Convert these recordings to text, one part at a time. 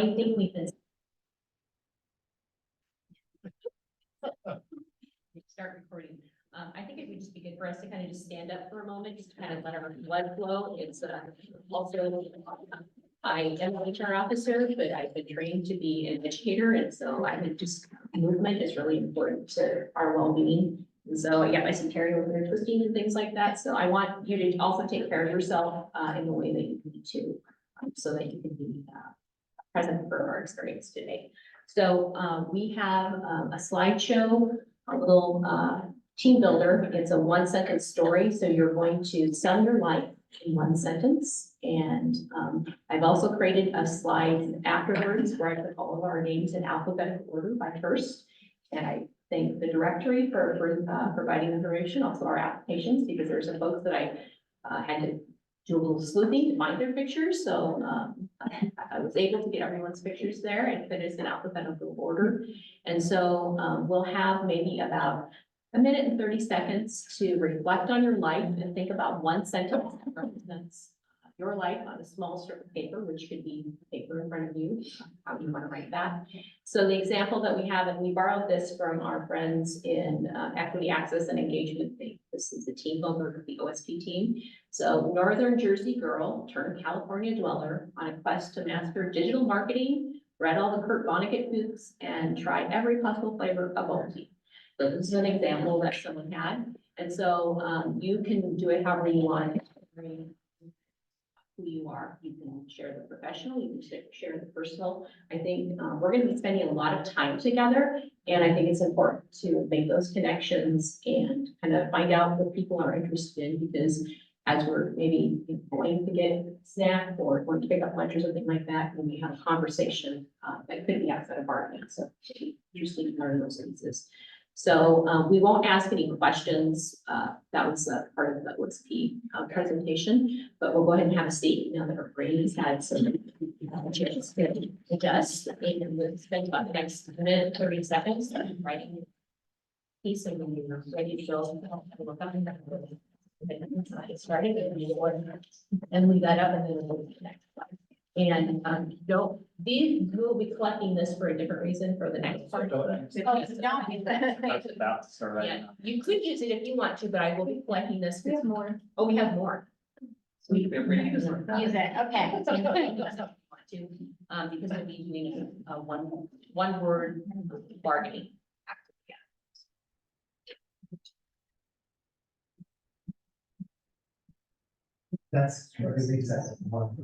I think we've been. Start recording. I think it would just be good for us to kind of just stand up for a moment, just to kind of let our blood flow. It's also, I am an HR officer, but I've been trained to be an educator. And so I think just movement is really important to our well-being. And so I got my some carry over there twisting and things like that. So I want you to also take care of yourself in the way that you need to, so that you can be present for our experience today. So we have a slideshow, a little team builder. It's a 1-sentence story. So you're going to sell your life in 1 sentence. And I've also created a slide afterwards where I put all of our names in alphabetical order by first. And I thank the directory for providing information, also our applications, because there's some folks that I had to do a little sleuthing to find their pictures. So I was able to get everyone's pictures there and put it in alphabetical order. And so we'll have maybe about 1 minute and 30 seconds to reflect on your life and think about 1 sentence that represents your life on a small strip of paper, which could be paper in front of you, how you want to write that. So the example that we have, and we borrowed this from our friends in Equity Access and Engagement. This is the team over the OSP team. So Northern Jersey girl turned California dweller on a quest to master digital marketing, read all the Kurt Vonnegut books, and tried every possible flavor of bubble tea. So this is an example that someone had. And so you can do it however you want. Who you are. You can share the professional, you can share the personal. I think we're going to be spending a lot of time together, and I think it's important to make those connections and kind of find out what people are interested in, because as we're maybe going to get a snack or going to pick up lunch or something like that, when we have a conversation that could be outside of our event. So it's interesting to learn those pieces. So we won't ask any questions. That was part of the OSP presentation, but we'll go ahead and have a seat now that our brain has had some chance to adjust. And we'll spend about the next minute, 30 seconds writing a piece, and when you're ready to go, look up and get started, and leave that up, and then we'll go to the next slide. And we'll be collecting this for a different reason for the next part. That's about to start right Yeah, now. you could use it if you want to, but I will be collecting this. We have more. Oh, we have more. So we can bring Use it, okay. Because we'll be doing a one word bargaining. That's really exactly one.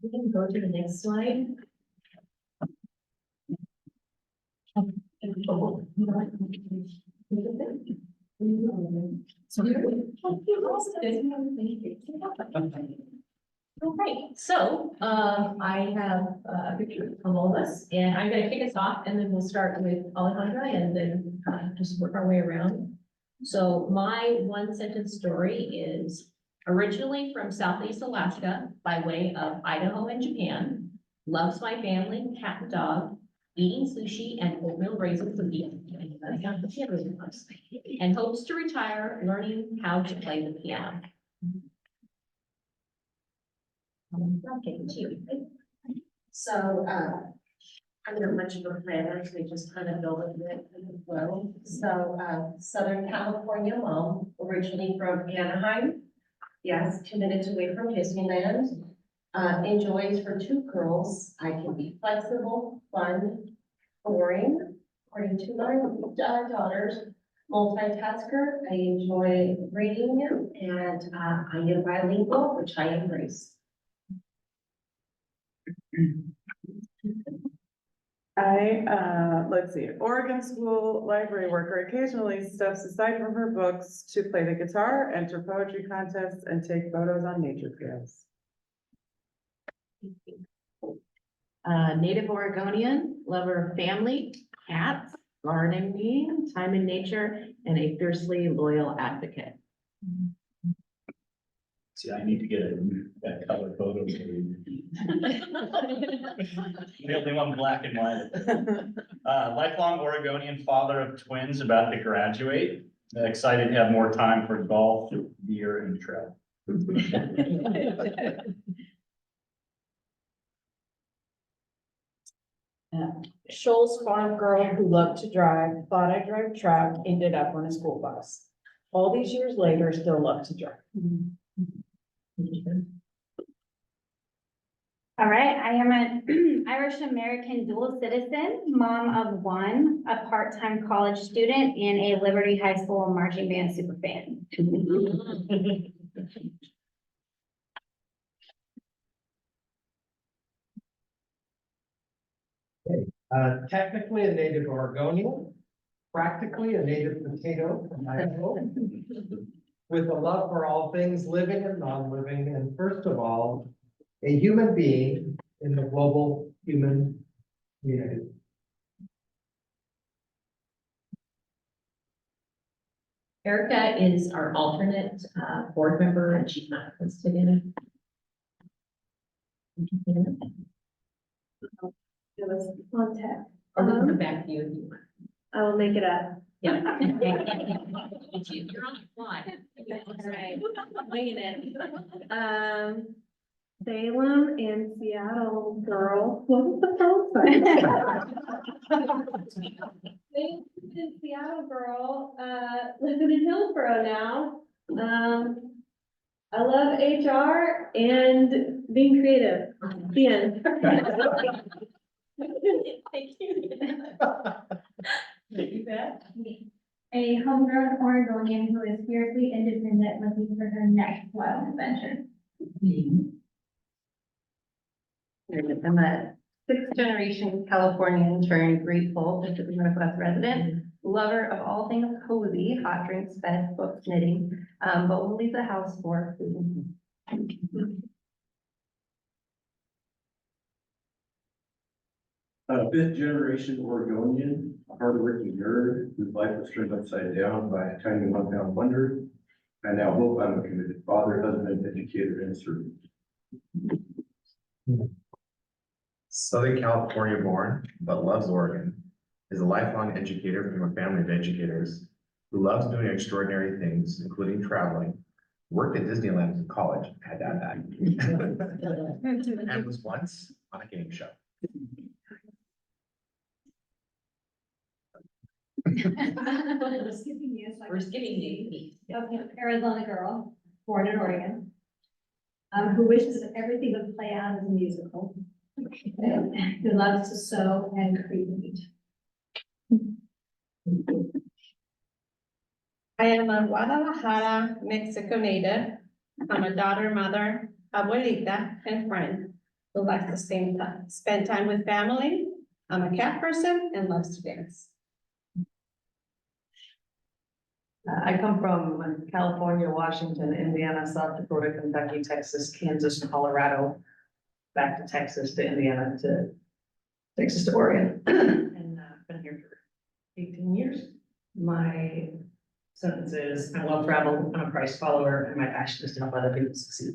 We can go to the next slide. Okay, so, I have a picture of all of us, and I'm gonna kick us off, and then we'll start with Alejandra, and then just work our way around. So my one sentence story is originally from Southeast Alaska by way of Idaho and Japan, loves my family, cat and dog, eating sushi and oatmeal raisin cookies, and hopes to retire learning how to play the piano. So, I'm gonna mention the planners, we just kind of build it in the flow. So, Southern California mom, originally from Anaheim. Yes, 2 minutes away from Disneyland. Enjoys for 2 girls. I can be flexible, fun, boring, according to my daughters. Multitasker, I enjoy reading, and I am bilingual, which I embrace. Let's see, Oregon school library worker occasionally steps aside from her books to play the guitar, enter poetry contests, and take photos on nature trails. Native Oregonian, lover of family, cats, gardening, time in nature, and a fiercely loyal advocate. See, I need to get that color photo. The only one black and white. Lifelong Oregonian, father of twins about to graduate. Excited to have more time for golf, beer, and trail. Shoals farm girl who loved to drive, thought I'd drive truck, ended up on a school bus. All these years later, still love to drive. All right, I am an Irish American dual citizen, mom of 1, a part-time college student, and a Liberty High School marching band superfan. Technically a native Oregonian, practically a native potato from Idaho, with a love for all things living and non-living, and first of all, a human being in the global human community. Erica is our alternate board member, and she's not listed in it. It was contact. Or we can come back to you if you want. I will make it up. Yeah. You're on the fly. Right. Winging it. Salem and Seattle girl. What was the phone Salem and Seattle girl, living in Hillsborough now. I love HR and being creative. The end. Thank you. A homegrown Oregonian who is fiercely independent, looking for her next wild adventure. I'm a 6th generation Californian turned grateful Pacific Northwest resident, lover of all things cozy, hot drinks, beds, books, knitting, but will leave the house for food. A 5th generation Oregonian, a hardworking nerd whose life was turned upside down by a tiny 1-pound wonder. I now hope I'm a committed father, husband, educator, and servant. Southern California born, but loves Oregon, is a lifelong educator from a family of educators who loves doing extraordinary things, including traveling, worked at Disneyland in college, had that back, and was once on a game show. We're skipping you. We're skipping you. Okay, Arizona girl, born in Oregon. Who wishes that everything would play out as a musical. Who loves to sew and create. I am a Guadalajara, Mexico native. I'm a daughter, mother, abuelita, and friend who likes to spend time with family. I'm a cat person and loves to dance. I come from California, Washington, Indiana, South Dakota, Kentucky, Texas, Kansas, Colorado, back to Texas, to Indiana, to Texas to Oregon. And been here for 18 years. My sentence is, I love travel, I'm a Christ follower, and my passion is to help other people succeed.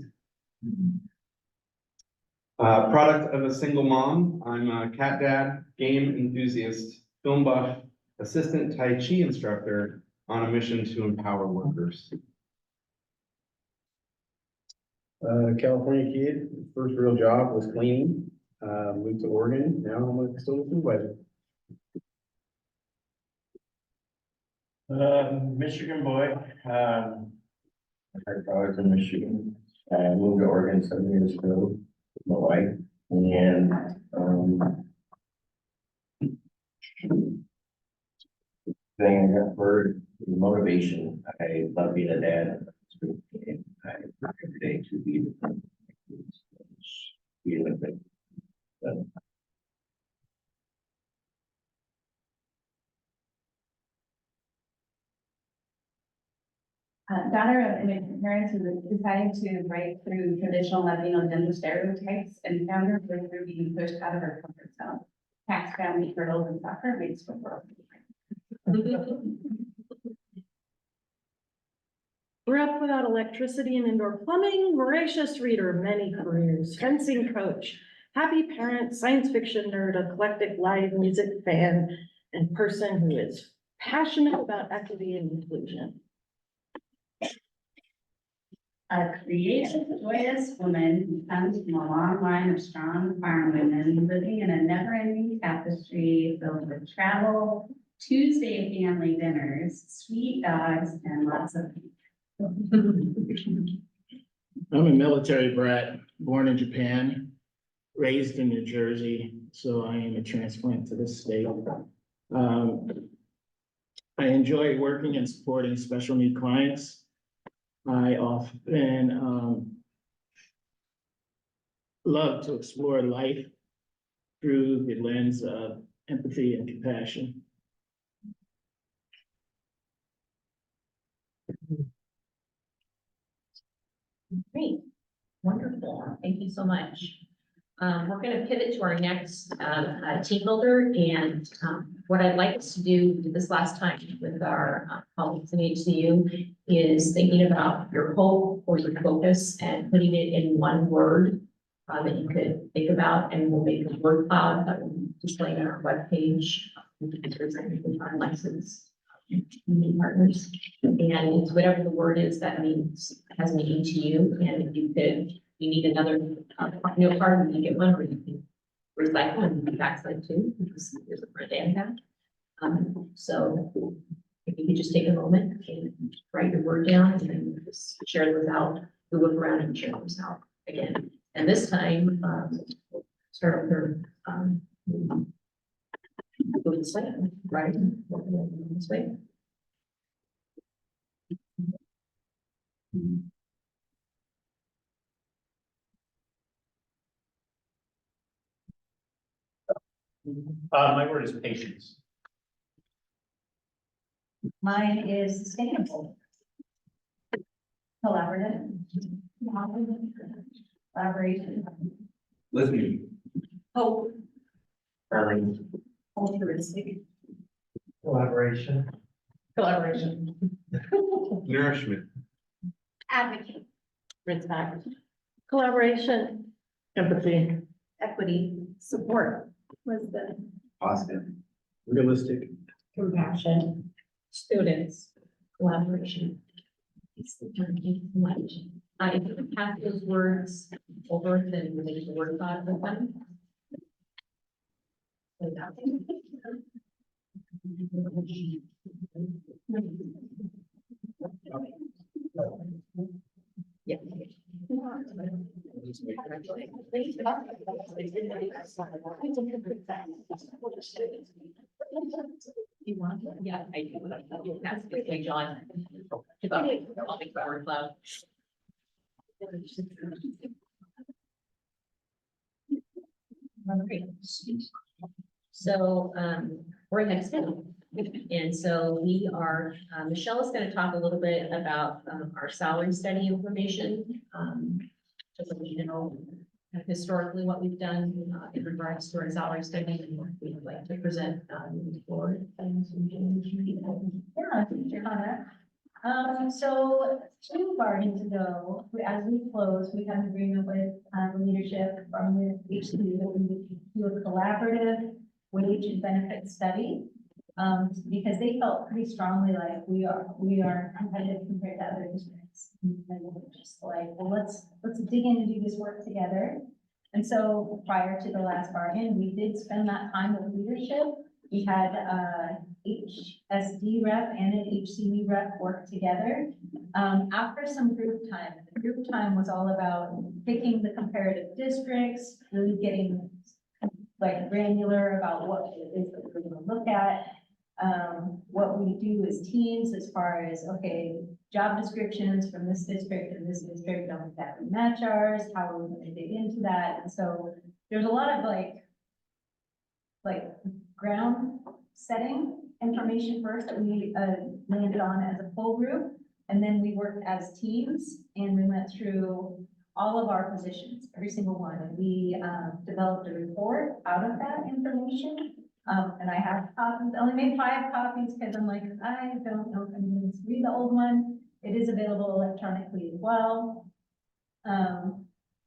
Product of a single mom. I'm a cat dad, game enthusiast, film buff, assistant Tai Chi instructor on a mission to empower workers. California kid, first real job was cleaning, moved to Oregon, now I'm a still a supervisor. Michigan boy, I started college in Michigan, moved to Oregon 7 years ago with my wife, and, thing I got for motivation, I love being a dad. And I work every day to be with them. Be with them. Daughter of immigrant parents who was deciding to break through traditional Latino gender stereotypes and found her breakthrough being pushed out of her comfort zone. Tax, family, hurdles, and soccer makes for world. Grew up without electricity and indoor plumbing, voracious reader, many careers, fencing coach, happy parent, science fiction nerd, eclectic live music fan, and person who is passionate about equity and inclusion. A creative, joyous woman who comes from a long line of strong farm women living in a never-ending tapestry filled with travel, Tuesday family dinners, sweet dogs, and lots of I'm a military brat, born in Japan, raised in New Jersey, so I am a transplant to this state. I enjoy working and supporting special need clients. I often love to explore life through the lens of empathy and compassion. Great, wonderful, thank you so much. We're gonna pivot to our next team builder, and what I'd like us to do this last time with our colleagues in HCU is thinking about your hope or your focus and putting it in one word that you could think about, and we'll make a word cloud that will display on our webpage. Our license partners, and it's whatever the word is that means has meaning to you. And if you could, you need another note card, and you get one, or you can recycle and backside too, because there's a front and back. So if you could just take a moment and write your word down, and then just share those out, we look around and share those out again. And this time, we'll start with her. Go this way, right? This way. my word is patience. Mine is sustainable. Collaborative. Collaboration. Listening. Hope. Learning. Altruistic. Collaboration. Collaboration. Nourishment. Advocate. Respect. Collaboration. Empathy. Equity. Support. Wisdom. Positive. Realistic. Compassion. Students. Collaboration. Thank you so much. If you could pass those words over, then we'll make the word cloud with them. Yeah. You want? Yeah, I do. That's good, John. I'll make the word cloud. Great. So, we're next in. And so we are, Michelle is gonna talk a little bit about, our salary study information. Just so you know, historically what we've done, in regards to our salary study and what we would like to present, moving forward. Yeah, Mr. Connor. So 2 bargains ago, as we close, we have an agreement with, leadership from the HCU that we would do a collaborative wage and benefit study. Because they felt pretty strongly like we are competitive compared to other districts. And we're just like, well, let's dig in and do this work together. And so prior to the last bargain, we did spend that time with leadership. We had HSD rep and an HCU rep work together. After some group time, the group time was all about picking the comparative districts, really getting like granular about what it is that we're going to look at. What we do as teams as far as, okay, job descriptions from this district and this district don't exactly match ours, how are we going to dig into that? And so there's a lot of like ground setting information first that we landed on as a full group. And then we worked as teams and we went through all of our positions, every single one. And we developed a report out of that information. And I have copies, I only made 5 copies because I'm like, I don't know if I'm going to read the old one. It is available electronically as well.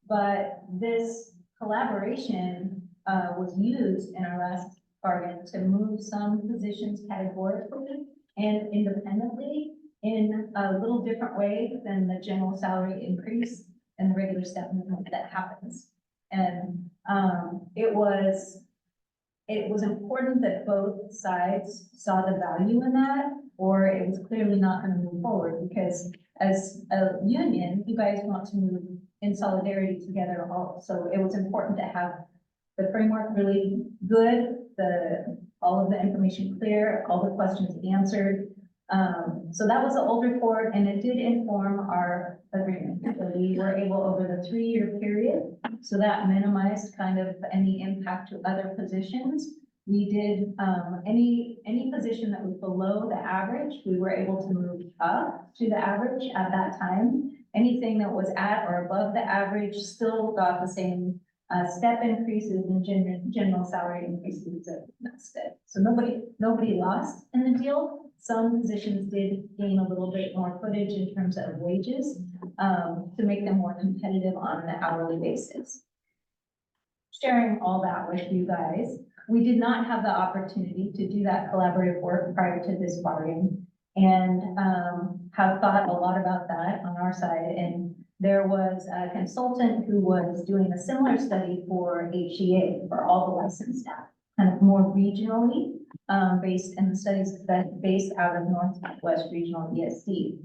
But this collaboration was used in our last bargain to move some positions categorically and independently in a little different way than the general salary increase and the regular step movement that happens. And it was important that both sides saw the value in that, or it was clearly not going to move forward, because as a union, you guys want to move in solidarity together. So it was important to have the framework really good, all of the information clear, all the questions answered. So that was the old report, and it did inform our agreement. So we were able, over the 3-year period, so that minimized kind of any impact to other positions. We did, any position that was below the average, we were able to move up to the average at that time. Anything that was at or above the average still got the same step increases and general salary increases that step. So nobody lost in the deal. Some positions did gain a little bit more footage in terms of wages to make them more competitive on an hourly basis. Sharing all that with you guys, we did not have the opportunity to do that collaborative work prior to this bargain, and have thought a lot about that on our side. And there was a consultant who was doing a similar study for HCA for all the licensed staff, kind of more regionally based, in the studies that based out of Northwest Regional ESD.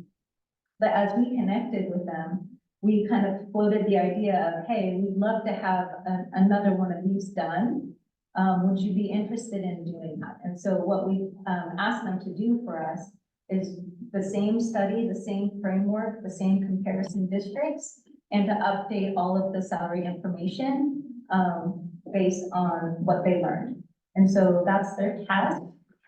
But as we connected with them, we kind of floated the idea of, hey, we'd love to have another one of these done. Would you be interested in doing that? And so what we asked them to do for us is the same study, the same framework, the same comparison districts, and to update all of the salary information based on what they learned. And so that's their task,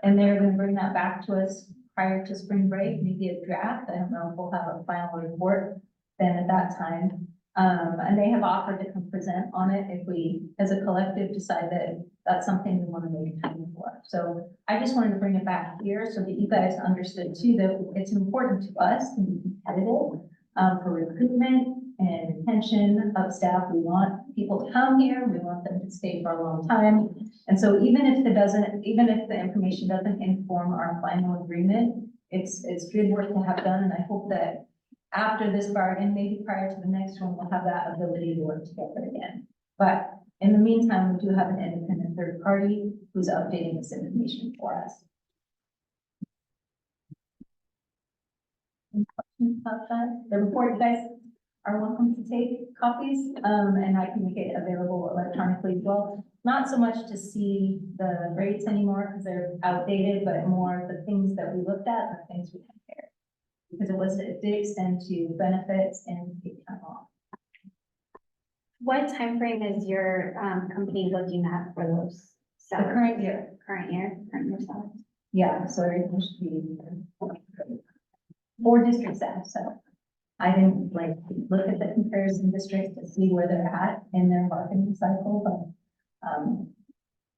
and they're going to bring that back to us prior to spring break, maybe a draft. I don't know if we'll have a final report then at that time. And they have offered to come present on it if we, as a collective, decide that that's something we want to make time for. So I just wanted to bring it back here so that you guys understood too, that it's important to us to be competitive for recruitment and retention of staff. We want people to come here. We want them to stay for a long time. And so even if the information doesn't inform our final agreement, it's good work to have done. And I hope that after this bargain, maybe prior to the next one, we'll have that ability to work together again. But in the meantime, we do have an independent third party who's updating this information for us. Any questions about that? The report, you guys are welcome to take copies, and I can make it available electronically as well. Not so much to see the rates anymore because they're outdated, but more the things that we looked at and the things we compared. Because it did extend to benefits and paid time off. What timeframe is your company looking at for those? The salaries? current year, Current year salaries. yeah, so everything should be for district staff, so. I didn't like look at the comparison districts to see where they're at in their marketing cycle, but,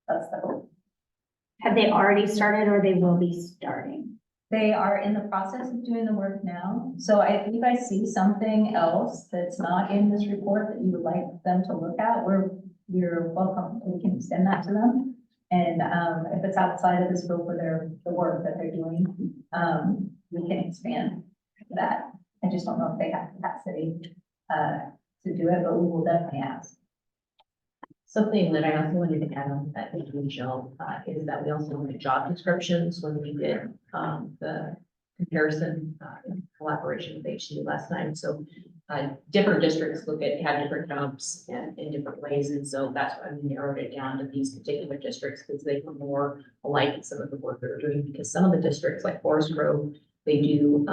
that's the hope. Have they already started or they will be starting? They are in the process of doing the work now. So if you guys see something else that's not in this report that you would like them to look at, you're welcome. We can send that to them. And, if it's outside of the scope of the work that they're doing, we can expand that. I just don't know if they have capacity, to do it, but we will definitely ask. Something that I also wanted to add on that, Michelle, is that we also looked at job descriptions when we did, the comparison, in collaboration with HCU last time. So, different districts have different jobs and in different ways. And so that's why we narrowed it down to these particular districts, because they were more alike in some of the work they're doing. Because some of the districts like Forest Grove, they do,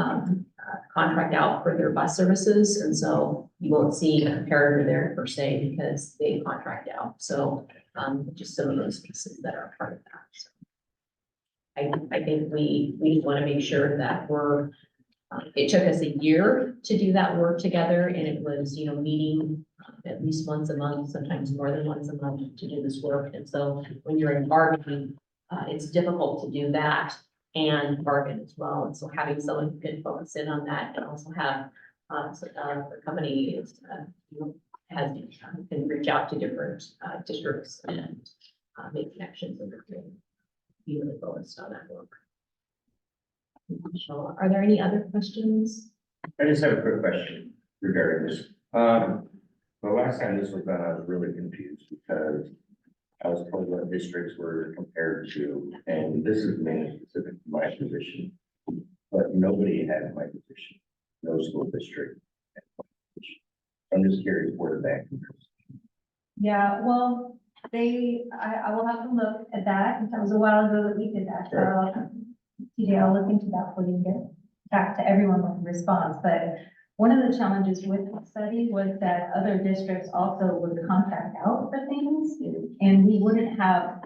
contract out for their bus services. And so you won't see a comparator there per se because they contract out. So, just some of those pieces that are part of that. So I think we want to make sure that it took us a year to do that work together, and it was, meeting at least once a month, sometimes more than once a month to do this work. And so when you're in bargaining, it's difficult to do that and bargain as well. And so having someone who can focus in on that and also have the company can reach out to different districts and make connections and be really focused on that work. Michelle, are there any other questions? I just have a quick question regarding this. The last time this was done, I was really confused because I was told what districts were compared to, and this is mainly specific to my position. But nobody had my position, no school district. had my position. I'm just curious where that compares. Yeah, well, I will have to look at that. That was a while ago that we did that. TJ, I'll look into that for you and get back to everyone with a response. But one of the challenges with the study was that other districts also would contract out for things, and we wouldn't have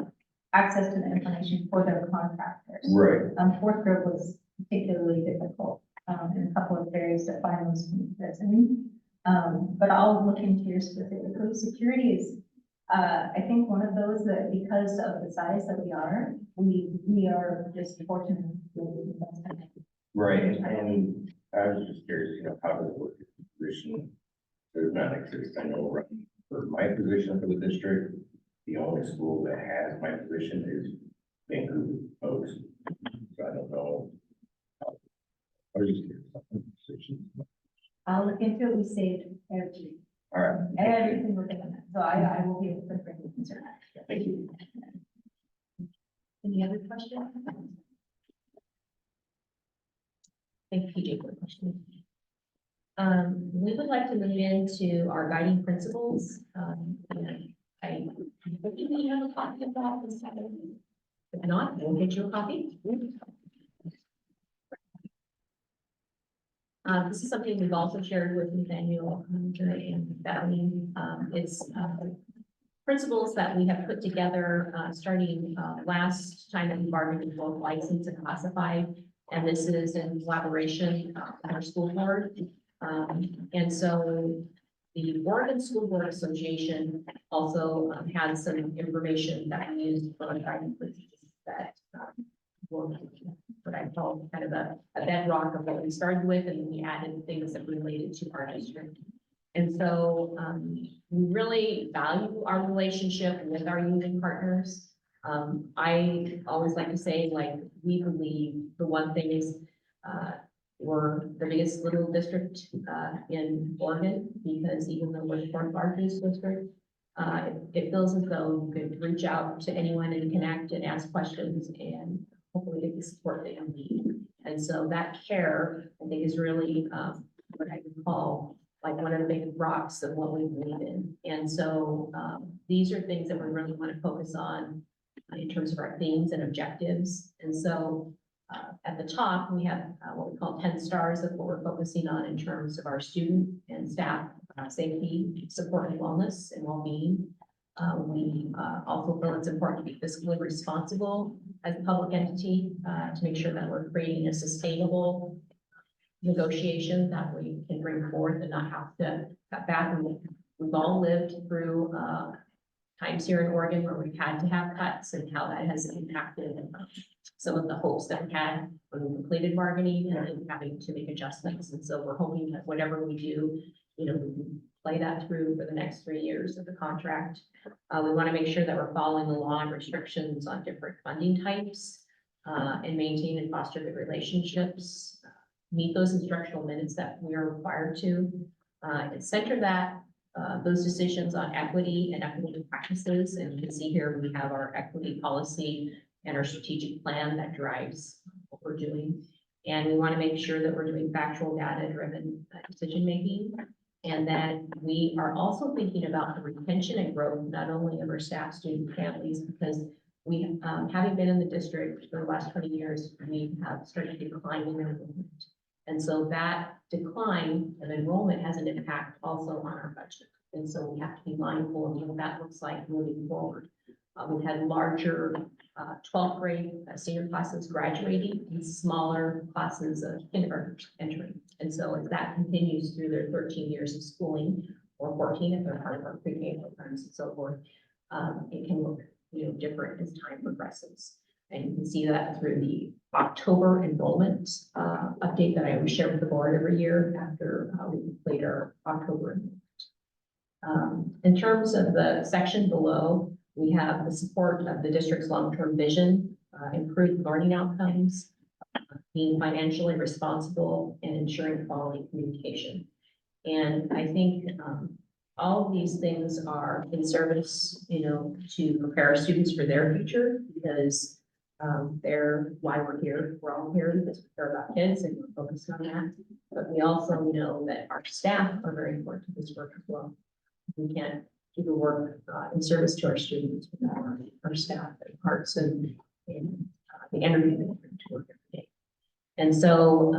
access to the information for their contractors. Right. Fourth Grove was particularly difficult, in a couple of areas to find those comparison. But I'll look into your specifically. Security is, I think one of those that because of the size that we are just fortunate. Right, and I was just curious, how does it work if the position does not exist? I know running for my position for the district, the only school that has my position is Vancouver Post. So I don't know. I was just curious. I'll look into it. We saved All right. every single thing on that. So I will be able to bring the concern. Thank you. Any other questions? Thank you, PJ, for the question. We would like to move into our guiding principles. And I believe we have a copy of that this time. If not, we'll get you a copy. This is something we've also shared with Nathaniel and Bethany. It's principles that we have put together starting last time that we bargained both licensed and classified. And this is in collaboration with our school board. And so the Oregon School Board Association also has some information that we use for our guiding principles that what I call kind of a bedrock of what we started with, and then we added things that related to our district. And so we really value our relationship with our union partners. I always like to say, we believe the one thing is we're the biggest little district in Oregon, because even though we're the fourth largest district, it feels as though you could reach out to anyone and connect and ask questions and hopefully get the support that you need. And so that care, I think, is really what I would call one of the big rocks of what we believe in. And so these are things that we really want to focus on in terms of our themes and objectives. And so at the top, we have what we call 10 stars of what we're focusing on in terms of our student and staff safety, support and wellness and well-being. We also feel it's important to be fiscally responsible as a public entity, to make sure that we're creating a sustainable negotiation that we can bring forth and not have to cut back. And we've all lived through times here in Oregon where we've had to have cuts and how that has impacted some of the hopes that we had when we completed bargaining and having to make adjustments. And so we're hoping that whatever we do, we can play that through for the next 3 years of the contract. We want to make sure that we're following the law and restrictions on different funding types, and maintain and foster good relationships, meet those instructional minutes that we are required to, and center those decisions on equity and equitable practices. And you can see here, we have our equity policy and our strategic plan that drives what we're doing. And we want to make sure that we're doing factual data-driven decision-making. And that we are also thinking about the retention and growth, not only of our staff, student families, because we, having been in the district for the last 20 years, we have started declining enrollment. And so that decline of enrollment has an impact also on our budget. And so we have to be mindful of what that looks like moving forward. We've had larger 12th grade senior classes graduating and smaller classes of kindergartners entering. And so as that continues through their 13 years of schooling, or 14 if they're part of our pre-K programs and so forth, it can look different as time progresses. And you can see that through the October enrollment update that I always share with the board every year after we complete our October enrollment. In terms of the section below, we have the support of the district's long-term vision, improved learning outcomes, being financially responsible, and ensuring quality communication. And I think all of these things are in service, to prepare our students for their future, because they're why we're here. We're all here because we care about kids and we're focused on that. But we also know that our staff are very important to this work as well. We can't do the work in service to our students without our staff and hearts and the energy they bring to work every day. And so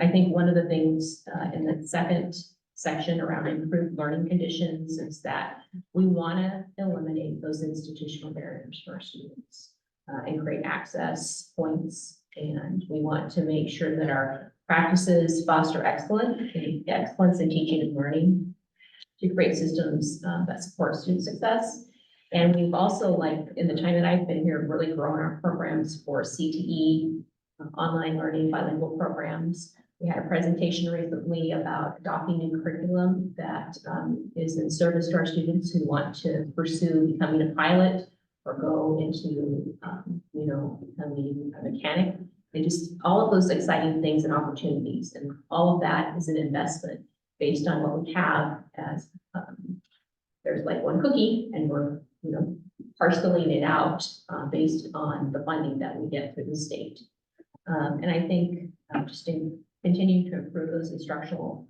I think one of the things in the second section around improved learning conditions is that we want to eliminate those institutional barriers for our students and create access points. And we want to make sure that our practices foster excellence in teaching and learning to create systems that support student success. And we've also, like in the time that I've been here, really grown our programs for CTE, online learning, bilingual programs. We had a presentation recently about adopting new curriculum that is in service to our students who want to pursue becoming a pilot or go into, becoming a mechanic. And just all of those exciting things and opportunities. And all of that is an investment based on what we have as, there's like one cookie and we're, parceling it out based on the funding that we get through the state. And I think just in continuing to improve those instructional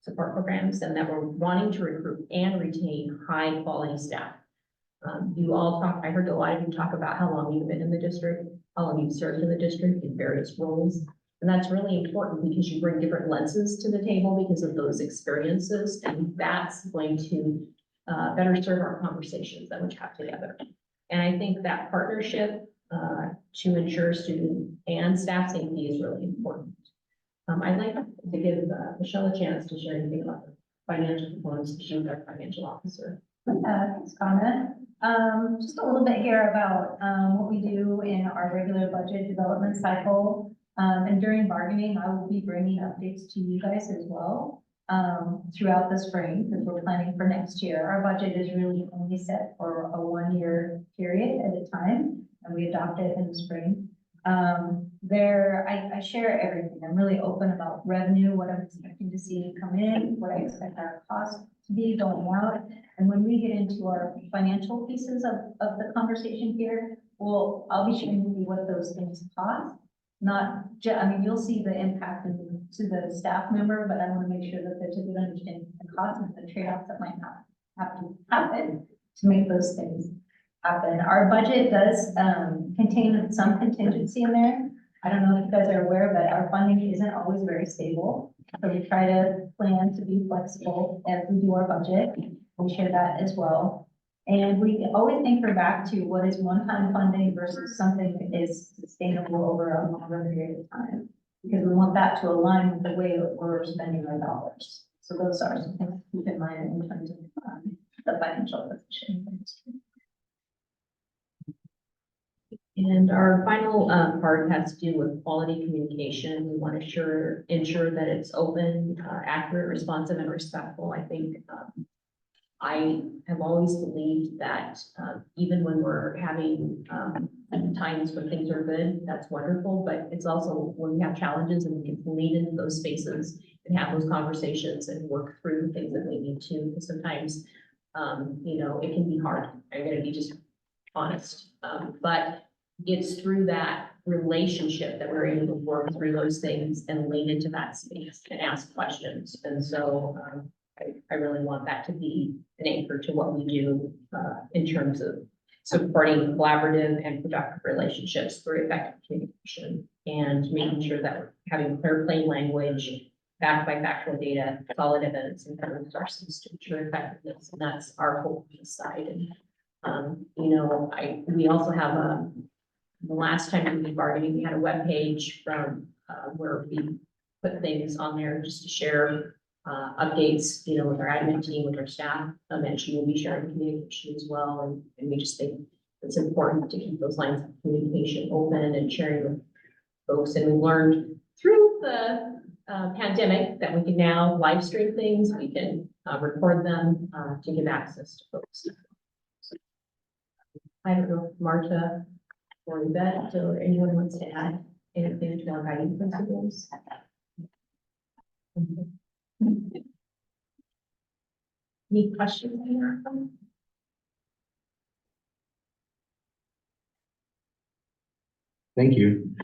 support programs, and that we're wanting to recruit and retain high quality staff. I heard a lot of you talk about how long you've been in the district, how long you've served in the district in various roles. And that's really important because you bring different lenses to the table because of those experiences. And that's going to better serve our conversations that we have together. And I think that partnership to ensure student and staff safety is really important. I'd like to give Michelle a chance to share anything about the financial components. She's our financial officer. Thanks, Donna. Just a little bit here about what we do in our regular budget development cycle. And during bargaining, I will be bringing updates to you guys as well throughout the spring, because we're planning for next year. Our budget is really only set for a 1-year period at a time, and we adopt it in the spring. I share everything. I'm really open about revenue, what I'm expecting to see come in, what I expect our costs to be going out. And when we get into our financial pieces of the conversation here, I'll be sharing with you what those things cost. You'll see the impact to the staff member, but I want to make sure that there's a good understanding of the cost and the trade-offs that might not have to happen to make those things happen. Our budget does contain some contingency in there. I don't know if you guys are aware, but our funding isn't always very stable. So we try to plan to be flexible as we do our budget. We share that as well. And we always anchor back to what is one-time funding versus something that is sustainable over a longer period of time. Because we want that to align with the way that we're spending our dollars. So those are some things to keep in mind in terms of the financial position. And our final part has to do with quality communication. We want to ensure that it's open, accurate, responsive, and respectful. I think I have always believed that even when we're having times when things are good, that's wonderful, but it's also when we have challenges and we can lean into those spaces and have those conversations and work through the things that we need to. Because sometimes, it can be hard. I'm going to be just honest, but it's through that relationship that we're able to work through those things and lean into that space and ask questions. And so I really want that to be an anchor to what we do in terms of supporting collaborative and productive relationships through effective communication and making sure that we're having clear, plain language backed by factual data, solid evidence, and kind of sources to ensure effectiveness. And that's our whole side. And we also have the last time we did bargaining, we had a webpage from where we put things on there just to share updates, with our admin team, with our staff. And she will be sharing communication as well. And we just think it's important to keep those lines of communication open and sharing with folks. And we learned through the pandemic that we can now live stream things. We can record them to give access to folks. So, I don't know if Marta or Yvette or anyone wants to add anything to our guiding principles. Any questions here? Thank you.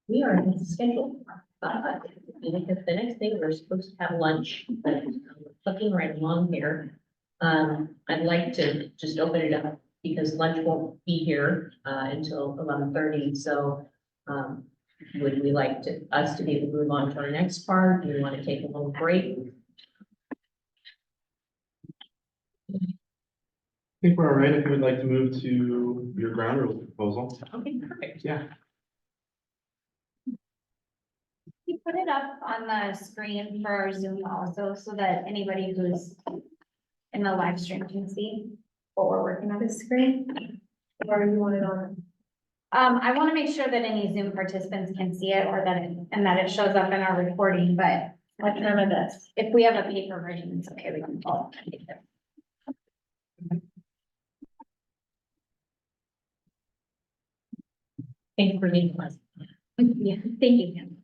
We are scheduled. Because the next thing we're supposed to have lunch, but we're looking right along here. I'd like to just open it up because lunch won't be here until 11:30. So would we like us to be able to move on to our next part? Do we want to take a little break? I think we're all right if you would like to move to your ground rules proposal. Okay, perfect. Yeah. You put it up on the screen for our Zoom also, so that anybody who's in the live stream can see what we're working on the screen. Or you want it on? I want to make sure that any Zoom participants can see it or that it shows up in our recording, but I'll try my best. if we have a paper version, it's okay, we can follow. Thank you for leaving us. Yeah, thank you, Kim.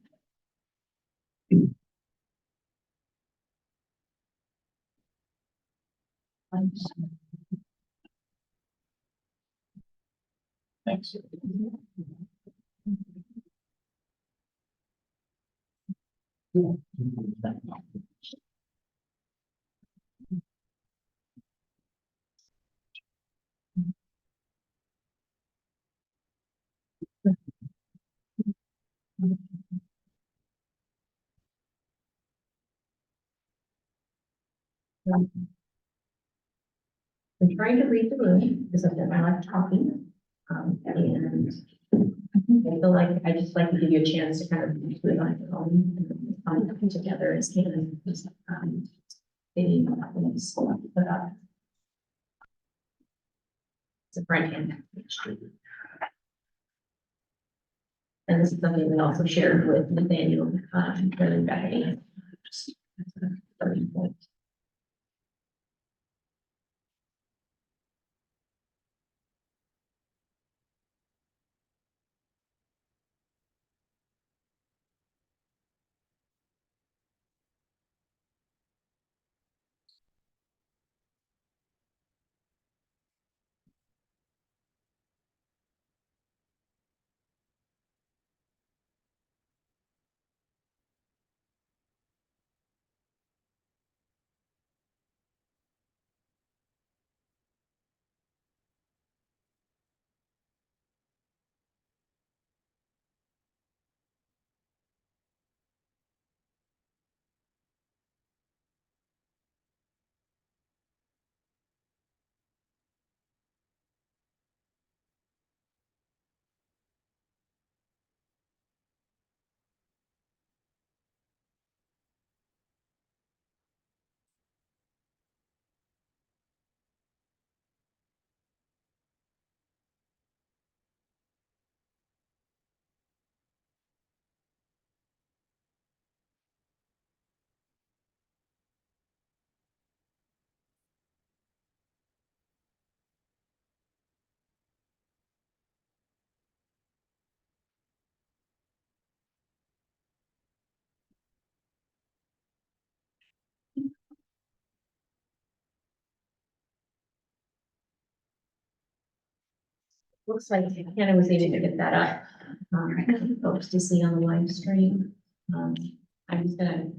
Thanks. I'm trying to read the room because I've done a lot of talking. And I feel like I just like to give you a chance to kind of do it on your own and come together as can maybe put up. It's a front end. And this is something we also shared with Nathaniel, and Bethany. Just as a starting point. Looks like Hannah was able to get that up. Folks to see on the live stream. I'm just gonna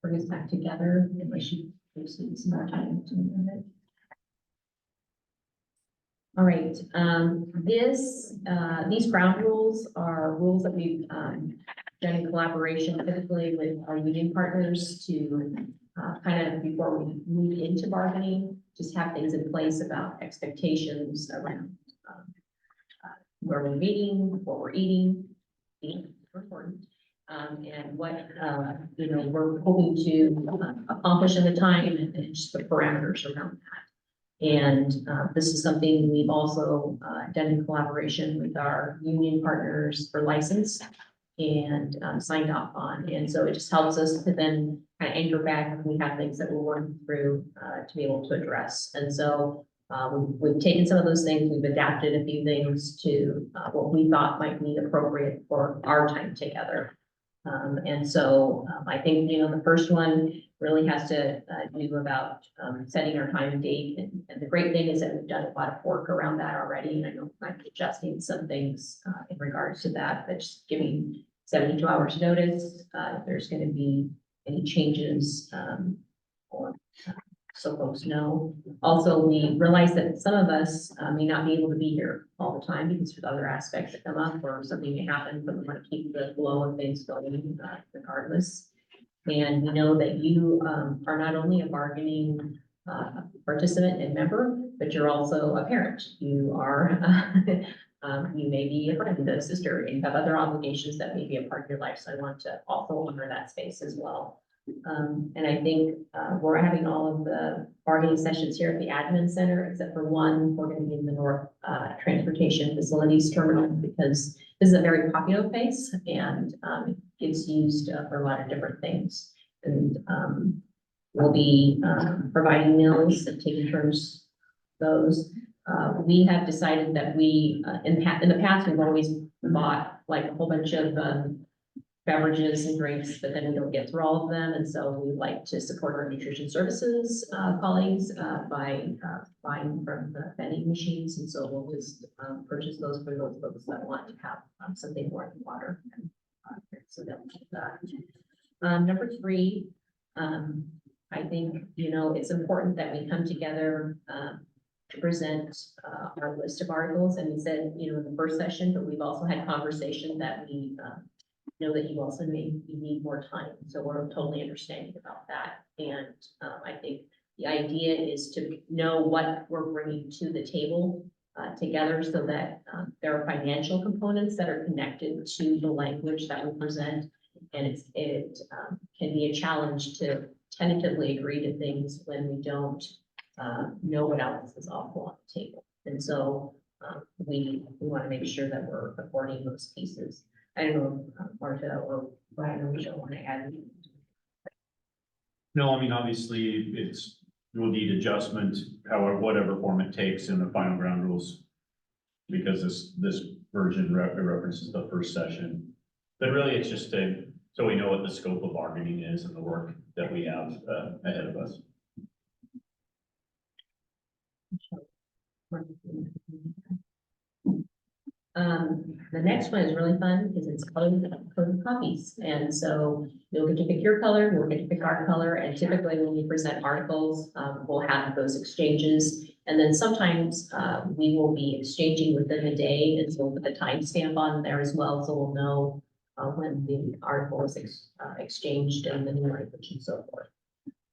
bring us back together unless you see some more time to move it. All right, these ground rules are rules that we've done in collaboration typically with our union partners to kind of before we move into bargaining, just have things in place about expectations around where we're meeting, what we're eating, important, and what we're hoping to accomplish in the time and just the parameters around that. And this is something we've also done in collaboration with our union partners for license and signed off on. And so it just helps us to then kind of anchor back if we have things that we're working through to be able to address. And so we've taken some of those things, we've adapted a few things to what we thought might be appropriate for our time together. And so I think, the first one really has to do about setting our time and date. And the great thing is that we've done a lot of work around that already. And I know I'm adjusting some things in regards to that, but just giving 72 hours notice, if there's going to be any changes so folks know. Also, we realize that some of us may not be able to be here all the time because there's other aspects that come up or something may happen, but we want to keep the flow of things going regardless. And we know that you are not only a bargaining participant and member, but you're also a parent. You are, you may be a friend, a sister, and you have other obligations that may be a part of your life. So I want to also honor that space as well. And I think we're having all of the bargaining sessions here at the admin center, except for one. We're going to be in the North Transportation Facilities Terminal because this is a very popular place and it gets used for a lot of different things. And we'll be providing meals and taking turns those. We have decided that we, in the past, we've always bought like a whole bunch of beverages and drinks, but then we don't get through all of them. And so we like to support our nutrition services colleagues by buying from the vending machines. And so we'll just purchase those for those folks that want to have something more than water. So that number 3, I think, it's important that we come together to present our list of articles. And we said, in the first session, but we've also had conversation that we know that you also you need more time. So we're totally understanding about that. And I think the idea is to know what we're bringing to the table together so that there are financial components that are connected to the language that we present. And it can be a challenge to tentatively agree to things when we don't know what else is also on the table. And so we want to make sure that we're affording those pieces. I don't know, Marta or Brian or Michelle want to add. No, I mean, obviously we'll need adjustment, however, whatever form it takes in the final ground rules. Because this version references the first session, but really it's just so we know what the scope of bargaining is and the work that we have ahead of us. The next one is really fun because it's colored copies. And so you'll get to pick your color, we'll get to pick our color. And typically when we present articles, we'll have those exchanges. And then sometimes we will be exchanging within the day. And so we'll put the timestamp on there as well. So we'll know when the article is exchanged and the new language and so forth.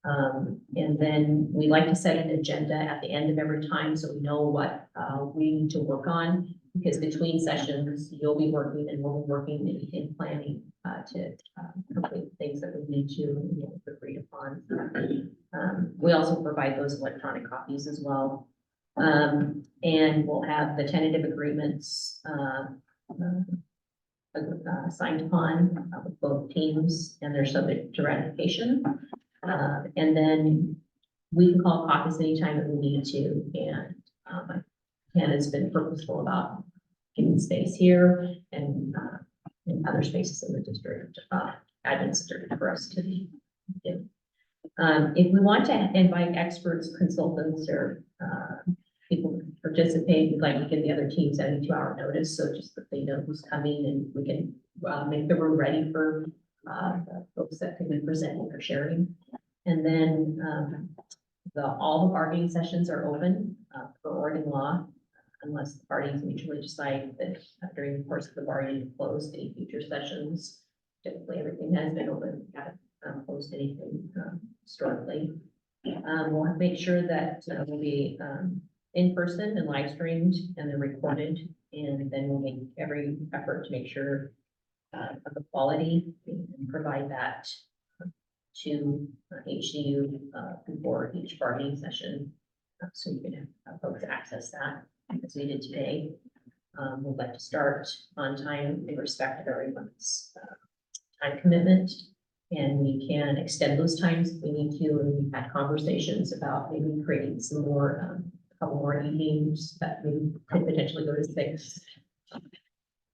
And then we like to set an agenda at the end of every time so we know what we need to work on. Because between sessions, you'll be working and we'll be working in planning to complete things that we need to agree upon. We also provide those electronic copies as well. And we'll have the tentative agreements signed upon with both teams and they're subject to ratification. And then we can call caucus anytime that we need to. And it's been purposeful about giving space here and in other spaces in the district, admin district for us to do. If we want to invite experts, consultants, or people for participate, we'd like to give the other teams 72-hour notice, so just that they know who's coming and we can make the room ready for the folks that can be presenting or sharing. And then all the bargaining sessions are open for Oregon law, unless the parties mutually decide that during the course of the bargaining to close any future sessions. Typically, everything has been open, we haven't closed anything historically. We'll make sure that we'll be in person and live streamed and then recorded, and then we'll make every effort to make sure of the quality and provide that to HCU before each bargaining session, so you can have folks access that as we did today. We'd like to start on time in respect of everyone's time commitment, and we can extend those times if we need to. And we've had conversations about maybe creating some more, a couple more evenings that we could potentially go to 6.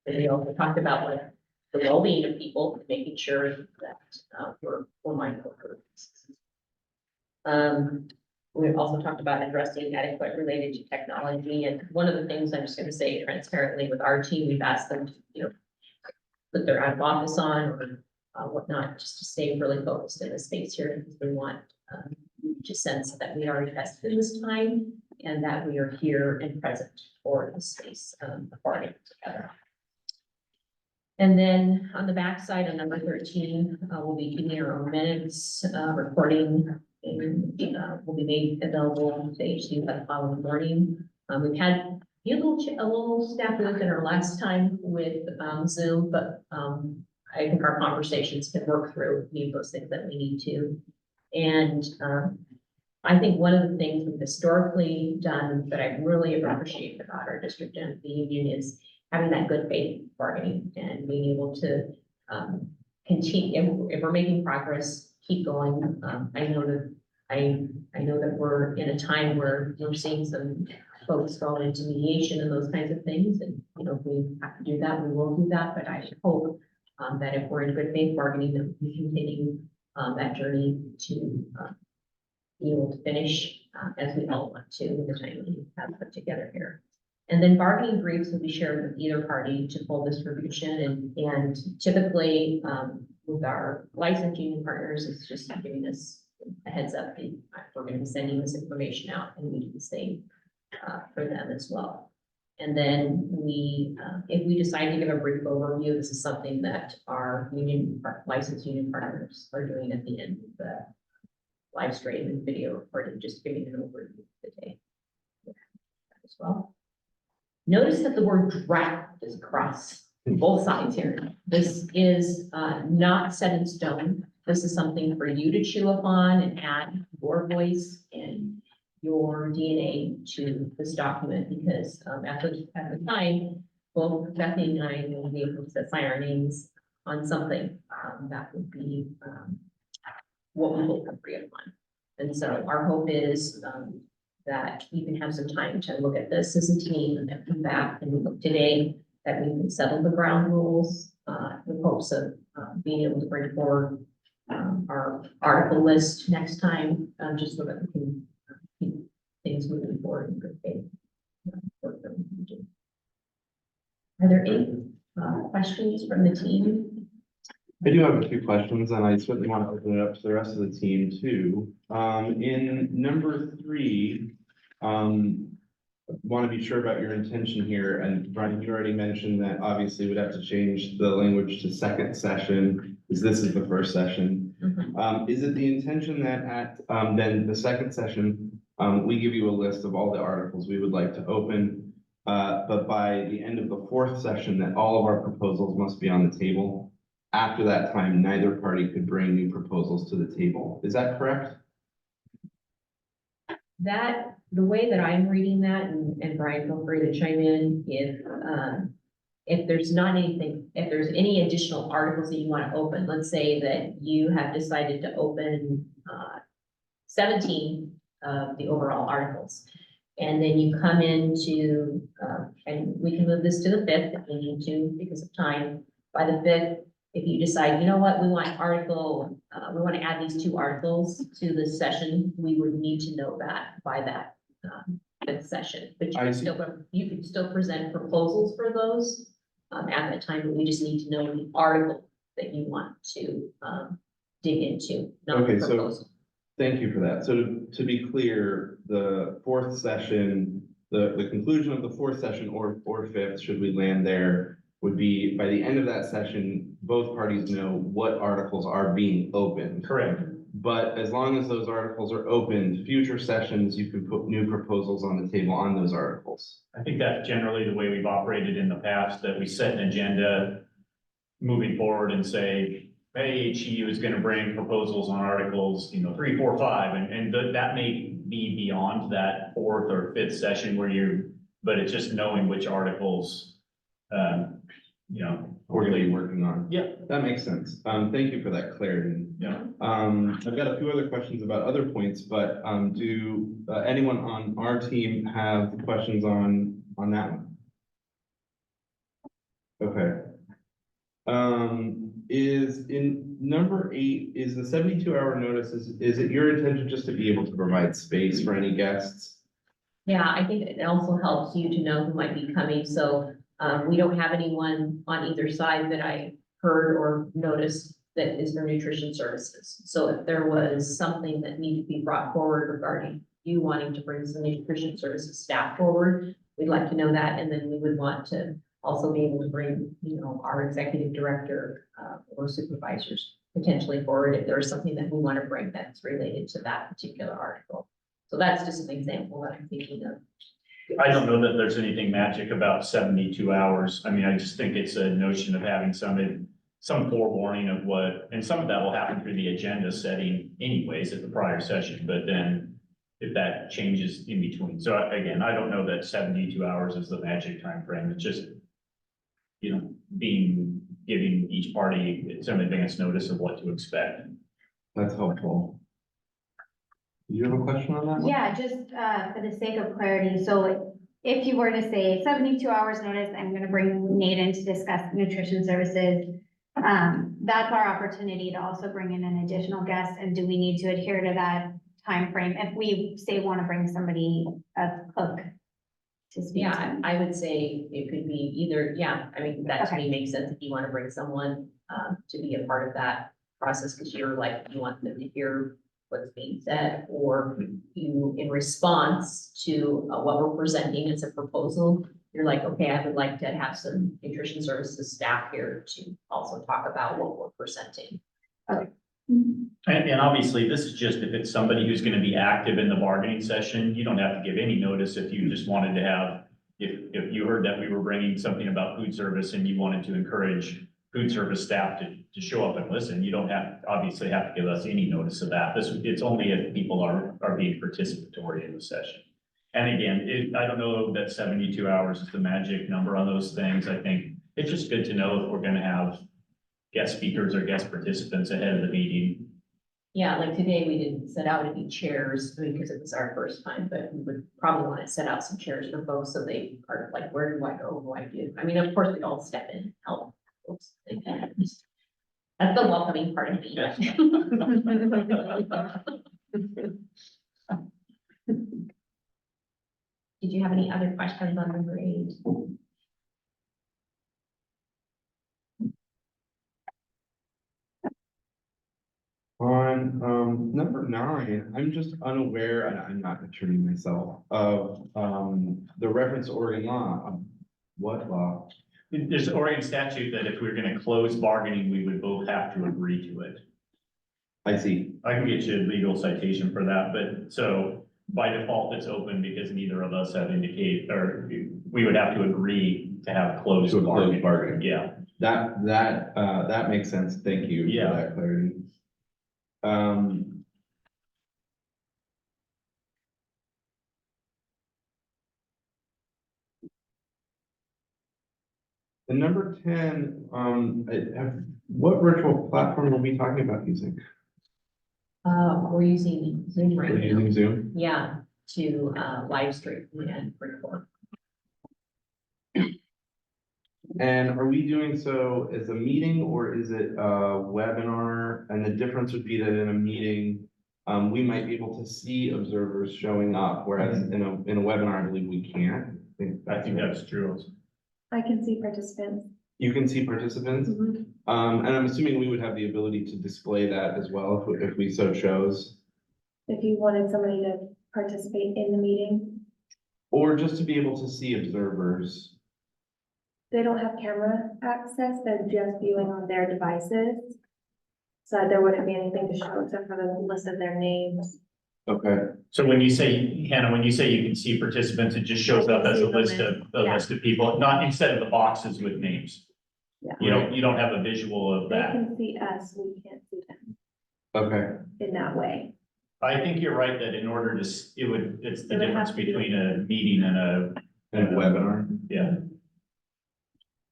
And we also talked about like the well-being of people, making sure that we're mindful of this. We've also talked about addressing adequate related to technology. And one of the things I'm just going to say transparently with our team, we've asked them to, put their out of office on or whatnot, just to stay really focused in the space here, because we want to sense that we are invested in this time and that we are here and present for the space bargaining together. And then on the backside on number 13, we'll be keeping our own minutes, recording, and will be made available to HCU by the following morning. We've had a little snafu in our last time with Zoom, but I think our conversations can work through those things that we need to. And I think one of the things we've historically done that I really appreciate about our district and the union is having that good faith bargaining and being able to continue. If we're making progress, keep going. I know that we're in a time where we're seeing some folks going into mediation and those kinds of things. And, if we have to do that, we will do that. But I hope that if we're in good faith bargaining, that we continue that journey to be able to finish as we all want to in the time we have put together here. And then bargaining briefs will be shared with either party to full distribution. And typically with our licensed union partners, it's just giving us a heads up. We're going to be sending this information out, and we do the same for them as well. And then if we decide to give a brief overview, this is something that our licensed union partners are doing at the end of the live stream and video recording, just giving an overview of the day as well. Notice that the word draft is across both sides here. This is not set in stone. This is something for you to chew upon and add your voice and your DNA to this document, because at the time, both Bethany and I will be able to sign our names on something that would be what we will agree upon. And so our hope is that you can have some time to look at this as a team and come back and look today that we can settle the ground rules with hopes of being able to bring forward our article list next time, just so that we can keep things moving forward in good faith. Are there any questions from the team? I do have a few questions, and I certainly want to open it up to the rest of the team too. In number 3, want to be sure about your intention here. And Brian, you already mentioned that obviously we'd have to change the language to second session, because this is the first session. Is it the intention that at then the second session, we give you a list of all the articles we would like to open, but by the end of the 4th session, that all of our proposals must be on the table? After that time, neither party could bring new proposals to the table. Is that correct? The way that I'm reading that, and Brian, feel free to chime in if there's not anything, if there's any additional articles that you want to open. Let's say that you have decided to open 17 of the overall articles, and then you come into and we can move this to the 5th if we need to because of time. By the 5th, if you decide, you know what, we want to add these 2 articles to this session, we would need to know that by that fifth session, but I see. you can still present proposals for those. At that time, but we just need to know the article that you want to, dig into, not the Okay, so- proposal. Thank you for that. So to be clear, the fourth session, the conclusion of the fourth session or fifth, should we land there, would be by the end of that session, both parties know what articles are being opened. Correct. But as long as those articles are opened, future sessions, you can put new proposals on the table on those articles. I think that's generally the way we've operated in the past, that we set an agenda moving forward and say, hey, HCU is gonna bring proposals on articles, 3, 4, 5, and that may be beyond that fourth or fifth session but it's just knowing which articles, We're gonna be working on. Yeah. That makes sense. Thank you for that clarity. Yeah. I've got a few other questions about other points, but, do anyone on our team have questions on that one? Okay. Is in number 8, is the 72-hour notice, is it your intention just to be able to provide space for any guests? Yeah, I think it also helps you to know who might be coming, so, we don't have anyone on either side that I heard or noticed that is for nutrition services. So if there was something that needed to be brought forward regarding you wanting to bring some nutrition services staff forward, we'd like to know that, and then we would want to also be able to bring, our executive director, or supervisors potentially forward if there is something that we want to bring that's related to that particular article. So that's just an example that I'm thinking of. I don't know that there's anything magic about 72 hours. I mean, I just think it's a notion of having some forewarning of what, and some of that will happen through the agenda setting anyways at the prior session, but then if that changes in between. So again, I don't know that 72 hours is the magic time frame. It's just, giving each party some advance notice of what to expect. That's helpful. Do you have a question on that one? Yeah, just for the sake of clarity, so if you were to say 72 hours notice, I'm gonna bring Nate in to discuss nutrition services. That's our opportunity to also bring in an additional guest, and do we need to adhere to that time frame if we say want to bring somebody, a cook? To speak to? Yeah, I would say it could be either, that to me makes sense if you want to bring someone, to be a part of that process, because you want them to hear what's being said, or you, in response to what we're presenting as a proposal, you're like, okay, I would like to have some nutrition services staff here to also talk about what we're presenting. And obviously, this is just if it's somebody who's gonna be active in the bargaining session, you don't have to give any notice if you just wanted to have, if you heard that we were bringing something about food service and you wanted to encourage food service staff to show up and listen, you don't obviously have to give us any notice of that. It's only if people are being participatory in the session. And again, I don't know that 72 hours is the magic number on those things. I think it's just good to know if we're gonna have guest speakers or guest participants ahead of the meeting. Yeah, like today, we didn't set out any chairs, because it was our first time, but we would probably want to set out some chairs for folks, so they are like, where do I go, what do I do? I mean, of course, we all step in, and help folks. That's the welcoming part of me. Yes. Did you have any other questions on number 8? On number 9, I'm just unaware, and I'm not an attorney myself, of the reference to Oregon law. What law? There's an Oregon statute that if we're gonna close bargaining, we would both have to agree to it. I see. I can get you a legal citation for that, but so by default, it's open because neither of us have indicated, or we would have to agree to have closed bargaining. Yeah. That makes sense. Thank you for that clarity. And number 10, what virtual platform are we talking about using? We're using Zoom right We're now. using Zoom? Yeah, to live stream and record. And are we doing so as a meeting or is it a webinar? And the difference would be that in a meeting, we might be able to see observers showing up, whereas in a webinar, I believe we can't. I think that's true. I can see participants. You can see participants, and I'm assuming we would have the ability to display that as well if we so chose. If you wanted somebody to participate in the meeting, Or just to be able to see observers. they don't have camera access, they're just viewing on their devices. So there wouldn't be anything to show except for the list of their names. Okay. So when you say, Hannah, when you say you can see participants, it just shows up as a list of people, not instead of the boxes with names. Yeah. You don't have a visual of They that. can see us, we can't see them Okay. in that way. I think you're right that in order to, it's the It would difference have to be- between a meeting and a webinar. Yeah.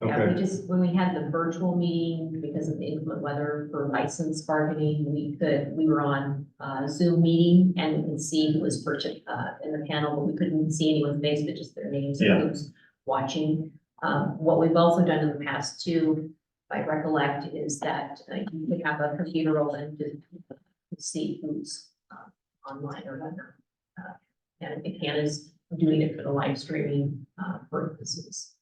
Yeah, Okay. we just, when we had the virtual meeting, because of the inclement weather for license bargaining, we were on Zoom meeting and we could see who was in the panel, but we couldn't see anyone's face, but just their names and Yeah. who's watching. What we've also done in the past too, if I recollect, is that you could have a computer roll in to see who's online or whatnot. And I think Hannah's doing it for the live streaming purposes,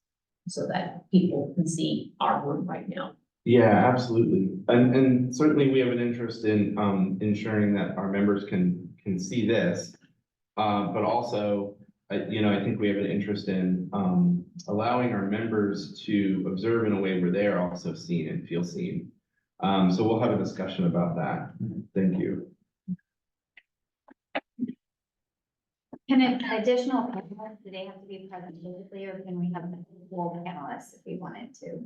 so that people can see our room right now. Yeah, absolutely. And certainly we have an interest in ensuring that our members can see this. But also, I think we have an interest in allowing our members to observe in a way where they are also seen and feel seen. So we'll have a discussion about that. Thank you. Can additional panelists, do they have to be present physically, or can we have full panelists if we wanted to?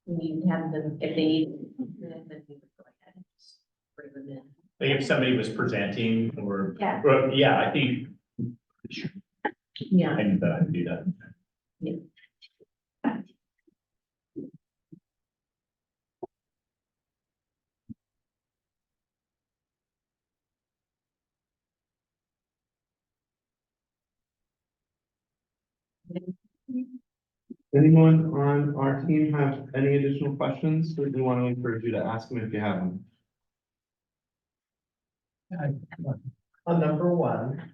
We need to have them, if they need, then we would go ahead and just bring them in. I think if somebody was presenting or, Yeah. yeah, I think Yeah. I can do that. Anyone on our team have any additional questions? Or do you want to encourage you to ask them if you have them? On number one,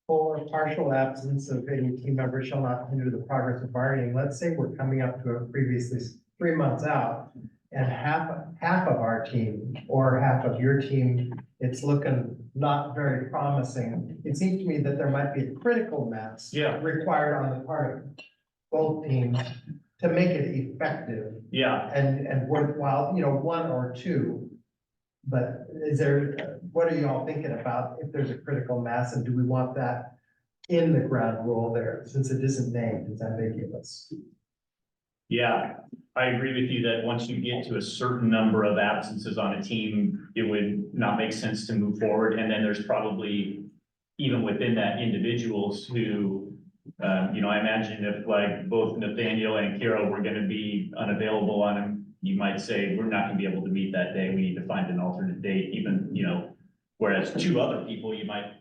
for partial absence of any team member shall not hinder the progress of bargaining. Let's say we're coming up to a previously 3 months out, and half of our team or half of your team, it's looking not very promising. It seems to me that there might be a critical mass required on the part of both teams to make it effective Yeah. and worthwhile, one or two. But what are y'all thinking about if there's a critical mass, and do we want that in the ground rule there, since it isn't named, it's ambiguous? Yeah, I agree with you that once you get to a certain number of absences on a team, it would not make sense to move forward. And then there's probably, even within that, individuals who, I imagine if like both Nathaniel and Kira were gonna be unavailable on him, you might say, we're not gonna be able to meet that day, we need to find an alternate date, even, whereas two other people, you might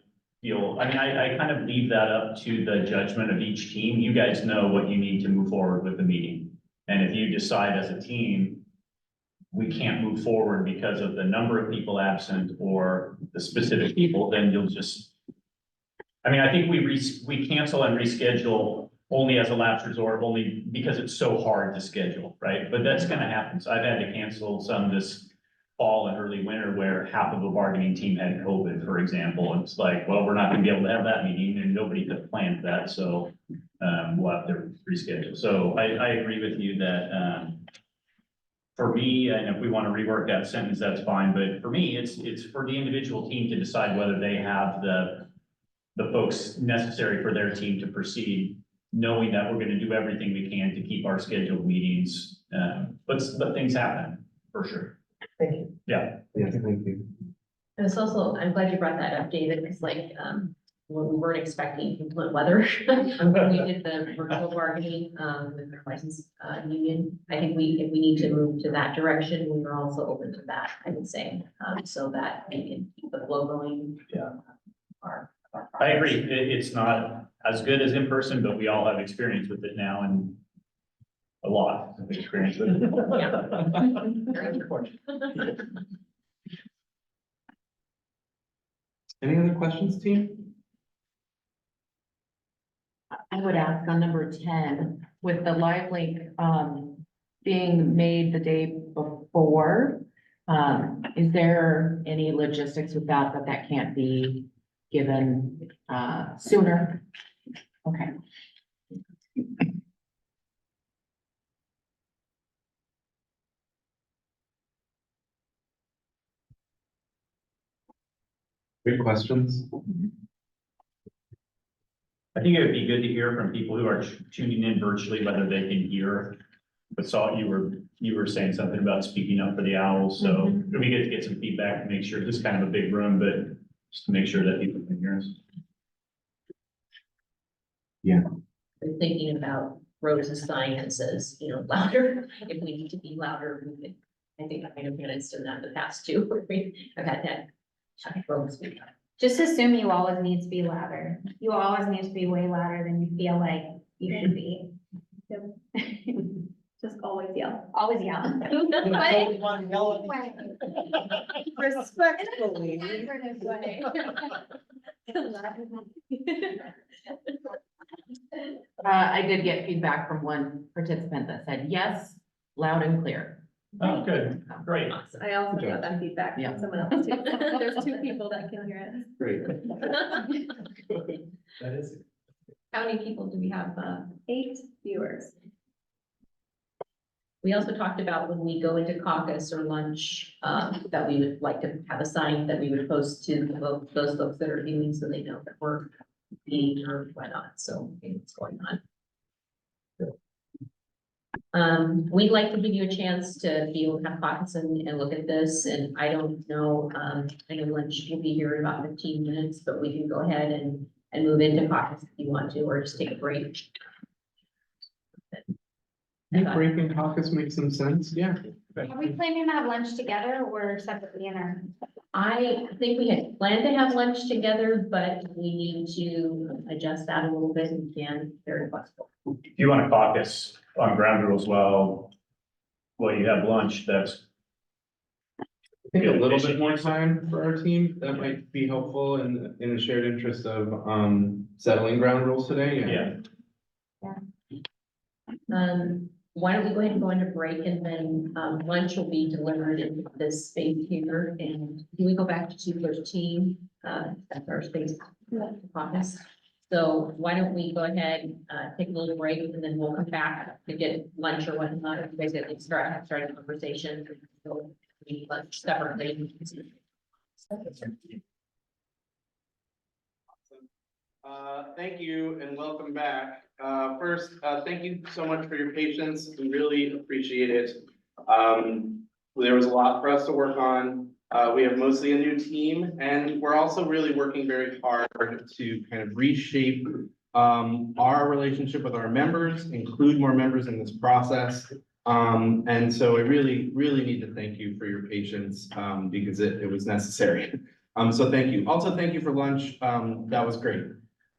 feel, I kind of leave that up to the judgment of each team. You guys know what you need to move forward with the meeting. And if you decide as a team, we can't move forward because of the number of people absent or the specific people, then you'll just, I think we cancel and reschedule only as a last resort, only because it's so hard to schedule, right? But that's gonna happen. So I've had to cancel some this fall and early winter where half of a bargaining team had COVID, for example. And it's like, well, we're not gonna be able to have that meeting and nobody could have planned that, so we'll have to reschedule. So I agree with you that for me, and if we want to rework that sentence, that's fine. But for me, it's for the individual team to decide whether they have the folks necessary for their team to proceed, knowing that we're going to do everything we can to keep our scheduled meetings. But things happen, for sure. Thank you. Yeah. Thank you. And it's also, I'm glad you brought that up, David, because when we weren't expecting inclement weather, when we did the virtual bargaining, with our license, union, I think if we need to move to that direction, we were also open to that, I would say, so that we can keep the flow going. Yeah. I agree. It's not as good as in person, but we all have experience with it now and a lot of experience with it. Yeah. Any other questions, team? I would ask on number 10, with the live link, being made the day before, is there any logistics with that, that can't be given, sooner? Okay. Great questions. I think it would be good to hear from people who are tuning in virtually, whether they can hear. But saw you were saying something about speaking up for the owls, so it'd be good to get some feedback to make sure, this is kind of a big room, but just to make sure that people can hear us. I'm thinking about Rose's sign that says, louder, if we need to be louder, we could. I think I have managed in that in the past too, where I've had that. Rose speak up. Just assume you always need to be louder. You always need to be way louder than you feel like you should be. Just always yell. Always yell. Respectfully. I did get feedback from one participant that said, yes, loud and clear. Oh, good, great. I also got that feedback Yeah. from someone else too. There's 2 people that can hear it. Great. That is. How many people do we have? 8 viewers. We also talked about when we go into caucus or lunch, that we would like to have a sign that we would post to those folks that are viewing, so they know that we're meeting or whatnot, so what's going on. We'd like to give you a chance to be able to have caucus and look at this, and I don't know, I know lunch will be here in about 15 minutes, but we can go ahead and move into caucus if you want to, or just take a break. Break and caucus makes some sense, yeah. Are we planning to have lunch together or separately in our? I think we had planned to have lunch together, but we need to adjust that a little bit and can, very flexible. If you want to caucus on ground rules while you have lunch, that's. I think a little bit more time for our team, that might be helpful in the shared interest of settling ground rules today, yeah. Why don't we go ahead and go into break, and then, lunch will be delivered in this space here, and can we go back to 213? That's our space office. So why don't we go ahead, take a little break, and then we'll come back to get lunch or whatnot, if you guys get start a conversation. So we lunch separately. Thank you and welcome back. First, thank you so much for your patience. We really appreciate it. There was a lot for us to work on. We have mostly a new team, and we're also really working very hard to kind of reshape our relationship with our members, include more members in this process. And so I really need to thank you for your patience because it was necessary. So thank you. Also, thank you for lunch. That was great.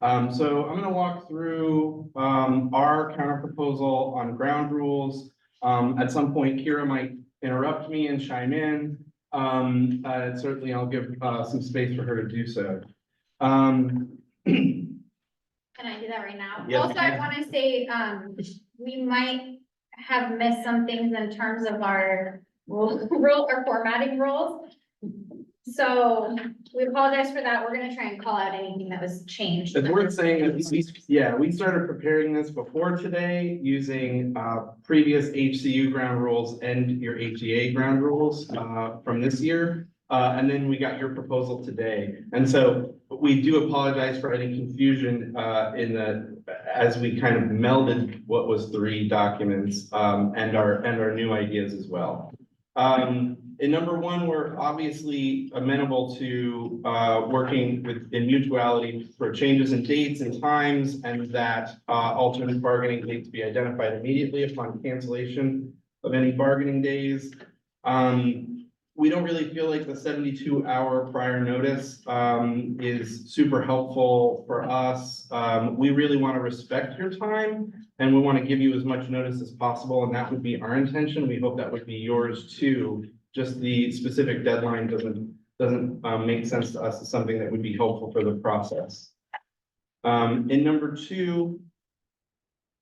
So I'm going to walk through our counter proposal on ground rules. At some point, Kira might interrupt me and chime in. Certainly, I'll give some space for her to do so. Can I do that right now? Yes, Also, I want to say, we might have missed some things in terms of our rule or formatting rules. So we apologize for that. We're gonna try and call out anything that was changed. It's worth saying that we started preparing this before today using previous HCU ground rules and your HEA ground rules from this year. And then we got your proposal today. And so we do apologize for any confusion as we kind of melded what was 3 documents and our new ideas as well. In number 1, we're obviously amenable to working in mutuality for changes in dates and times, and that alternate bargaining dates be identified immediately upon cancellation of any bargaining days. We don't really feel like the 72-hour prior notice is super helpful for us. We really want to respect your time, and we want to give you as much notice as possible, and that would be our intention. We hope that would be yours too. Just the specific deadline doesn't doesn't make sense to us as something that would be helpful for the process. In number 2,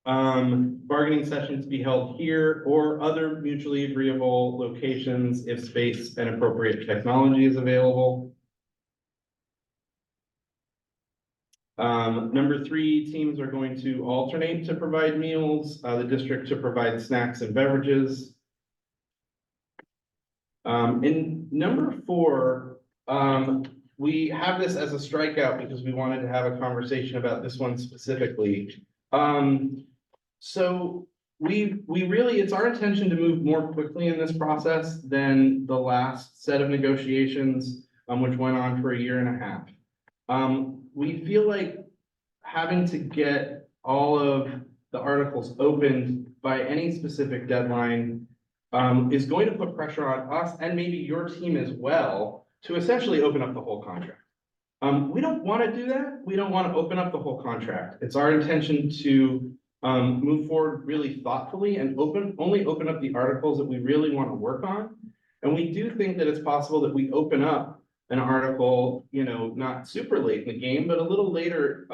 bargaining sessions be held here or other mutually agreeable locations if space and appropriate technology is available. Number 3, teams are going to alternate to provide meals, the district to provide snacks and beverages. In number 4, we have this as a strikeout because we wanted to have a conversation about this one specifically. So we really, it's our intention to move more quickly in this process than the last set of negotiations, which went on for 1.5 years. We feel like having to get all of the articles opened by any specific deadline is going to put pressure on us and maybe your team as well to essentially open up the whole contract. We don't want to do that. We don't want to open up the whole contract. It's our intention to move forward really thoughtfully and only open up the articles that we really want to work on. And we do think that it's possible that we open up an article, not super late in the game, but a little later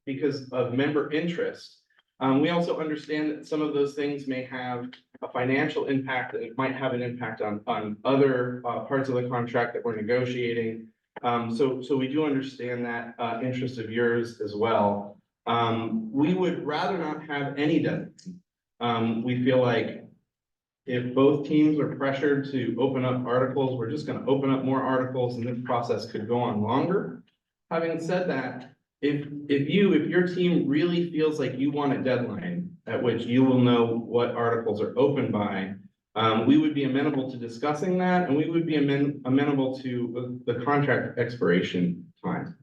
because of member interest. We also understand that some of those things may have a financial impact, that it might have an impact on other parts of the contract that we're negotiating. So we do understand that interest of yours as well. We would rather not have any deadline. We feel like if both teams are pressured to open up articles, we're just going to open up more articles and this process could go on longer. Having said that, if your team really feels like you want a deadline at which you will know what articles are open by, we would be amenable to discussing that, and we would be amenable to the contract expiration time.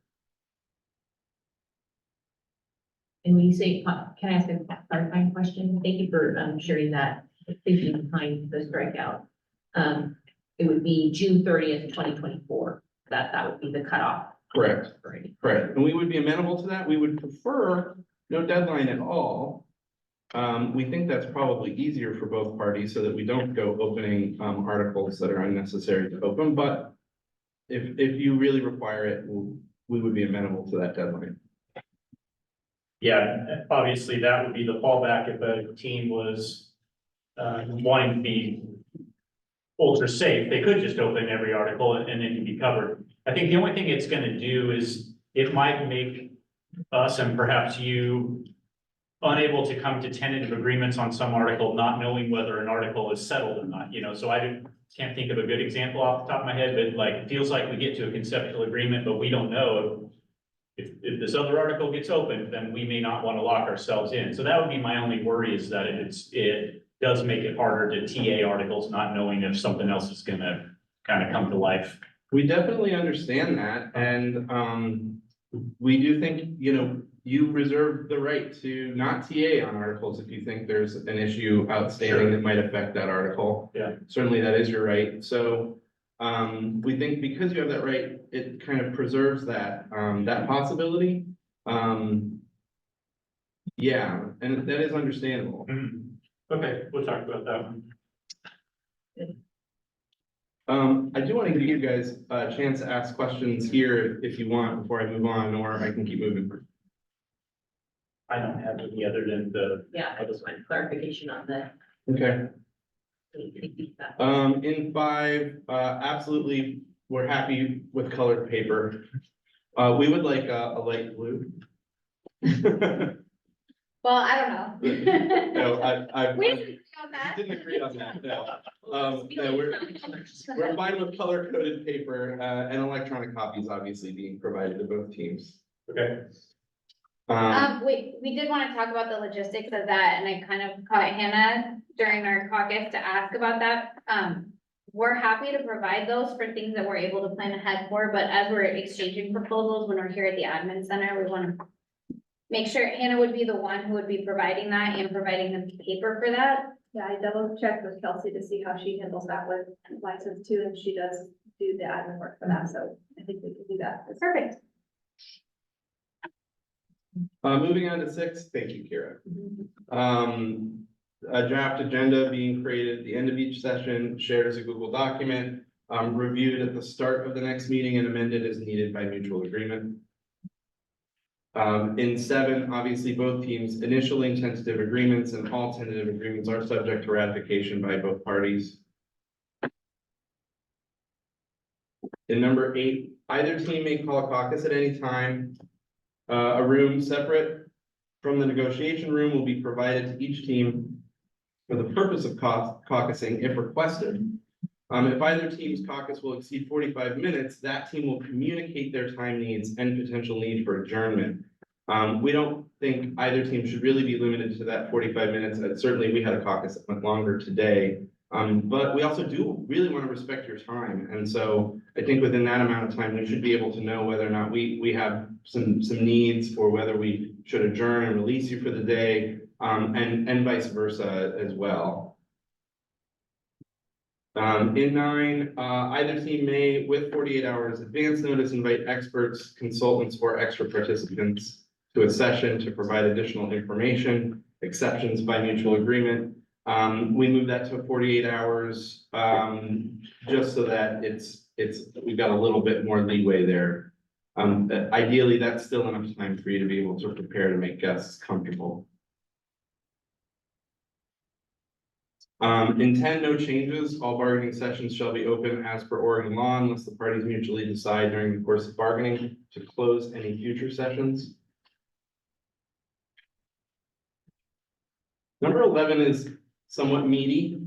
And when you say, can I ask a clarifying question? Thank you for sharing that thinking behind the strikeout. It would be June 30th, 2024. That would be the cutoff. Correct. Right. Correct. And we would be amenable to that. We would prefer no deadline at all. We think that's probably easier for both parties so that we don't go opening articles that are unnecessary to open. But if you really require it, we would be amenable to that deadline. Yeah, obviously that would be the fallback if a team was wanting to be ultra safe. They could just open every article and then you'd be covered. I think the only thing it's going to do is it might make us and perhaps you unable to come to tentative agreements on some article, not knowing whether an article is settled or not, so I can't think of a good example off the top of my head, but like, it feels like we get to a conceptual agreement, but we don't know if this other article gets opened, then we may not want to lock ourselves in. So that would be my only worry, is that it does make it harder to TA articles, not knowing if something else is going to kind of come to life. We definitely understand that. And we do think, you reserve the right to not TA on articles if you think there's an issue outstanding that might affect that article. Yeah. Certainly that is your right. So we think because you have that right, it kind of preserves that possibility. Yeah, and that is understandable. Mm-hmm. Okay, we'll talk about that one. I do want to give you guys a chance to ask questions here if you want before I move on, or I can keep moving. I don't have any other than I just want clarification on the. Okay. In 5, absolutely, we're happy with colored paper. We would like a light blue. Well, I don't know. No, We didn't agree on that. didn't agree on that, no. No, we're fine with color-coded paper, and electronic copies obviously being provided to both teams. Okay. We did want to talk about the logistics of that, and I kind of caught Hannah during our caucus to ask about that. We're happy to provide those for things that we're able to plan ahead for, but as we're exchanging proposals, when we're here at the admin center, we want to make sure Hannah would be the one who would be providing that and providing the paper for that. Yeah, I double checked with Kelsey to see how she handles that with license too, and she does do the admin work for that, so I think we can do that. That's perfect. Moving on to 6, thank you, Kira. A draft agenda being created at the end of each session, shared as a Google document. reviewed at the start of the next meeting and amended as needed by mutual agreement. In 7, obviously, both teams initially tentative agreements and all tentative agreements are subject to ratification by both parties. In number 8, either team may call a caucus at any time. A room separate from the negotiation room will be provided to each team for the purpose of caucusing if requested. If either team's caucus will exceed 45 minutes, that team will communicate their time needs and potential need for adjournment. We don't think either team should really be limited to that 45 minutes. Certainly, we had a caucus that went longer today. But we also do really want to respect your time. And so I think within that amount of time, we should be able to know whether or not we have some needs or whether we should adjourn and release you for the day, and vice versa as well. In 9, either team may, with 48 hours advance notice, invite experts, consultants, or extra participants to a session to provide additional information, exceptions by mutual agreement. We moved that to 48 hours, just so that we've got a little bit more leeway there. Ideally, that's still enough time for you to be able to prepare to make guests comfortable. In 10, no changes. All bargaining sessions shall be open as per Oregon law unless the parties mutually decide during the course of bargaining to close any future sessions. Number 11 is somewhat meaty,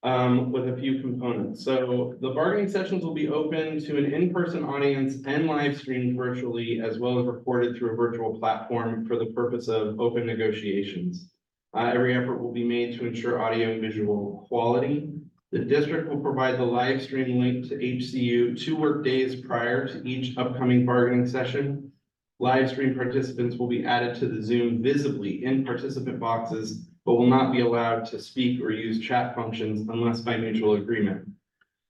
with a few components. So the bargaining sessions will be open to an in-person audience and live streamed virtually, as well as recorded through a virtual platform for the purpose of open negotiations. Every effort will be made to ensure audio and visual quality. The district will provide the live stream link to HCU 2 work days prior to each upcoming bargaining session. Live stream participants will be added to the Zoom visibly in participant boxes, but will not be allowed to speak or use chat functions unless by mutual agreement.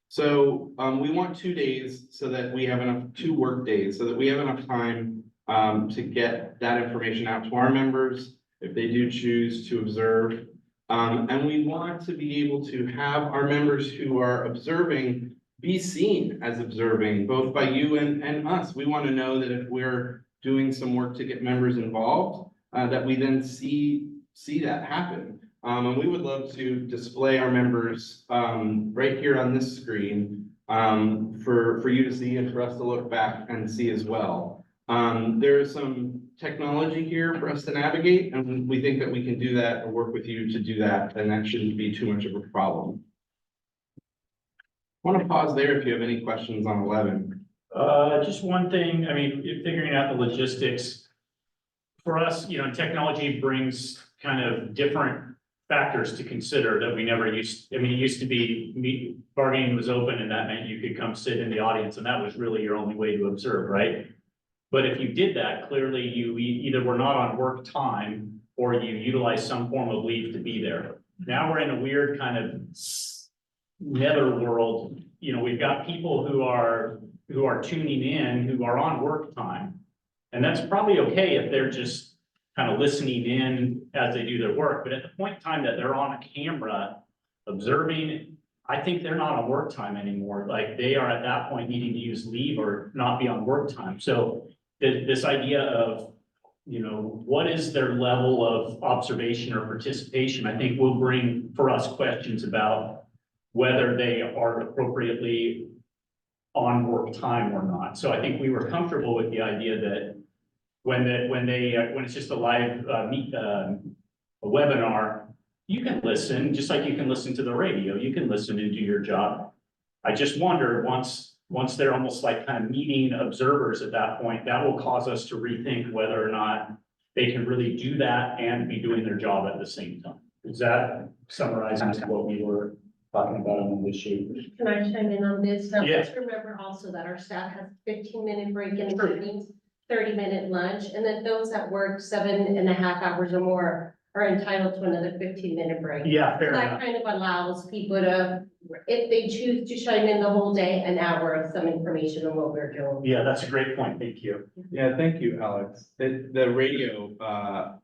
So we want 2 days so that we have enough, 2 work days, so that we have enough time to get that information out to our members if they do choose to observe. And we want to be able to have our members who are observing be seen as observing, both by you and us. We want to know that if we're doing some work to get members involved, that we then see that happen. And we would love to display our members right here on this screen for you to see and for us to look back and see as well. There's some technology here for us to navigate, and we think that we can do that or work with you to do that, and that shouldn't be too much of a problem. I want to pause there if you have any questions on 11. Just one thing, I mean, figuring out the logistics. For us, you know, technology brings kind of different factors to consider that we never used. I mean, it used to be bargaining was open and that meant you could come sit in the audience and that was really your only way to observe, right? But if you did that, clearly you either were not on work time or you utilized some form of leave to be there. Now we're in a weird kind of netherworld. You know, we've got people who are tuning in, who are on work time. And that's probably okay if they're just kind of listening in as they do their work. But at the point in time that they're on a camera observing, I think they're not on work time anymore. Like they are at that point needing to use leave or not be on work time. So this idea of, you know, what is their level of observation or participation, I think will bring for us questions about whether they are appropriately on work time or not. So I think we were comfortable with the idea that when it's just a live a webinar, you can listen, just like you can listen to the radio, you can listen and do your job. I just wonder once they're almost like kind of meeting observers at that point, that will cause us to rethink whether or not they can really do that and be doing their job at the same time. Does that summarize what we were talking about on this sheet? Can I chime in on this? Now, Yeah. let's remember also that our staff has 15-minute break in the mornings, 30-minute lunch, and then those that work 7.5 hours or more are entitled to another 15-minute break. Yeah, fair That enough. kind of allows people to, if they choose to chime in the whole day, an hour of some information on what we're doing. Yeah, that's a great point. Thank you. Yeah, thank you, Alex. The radio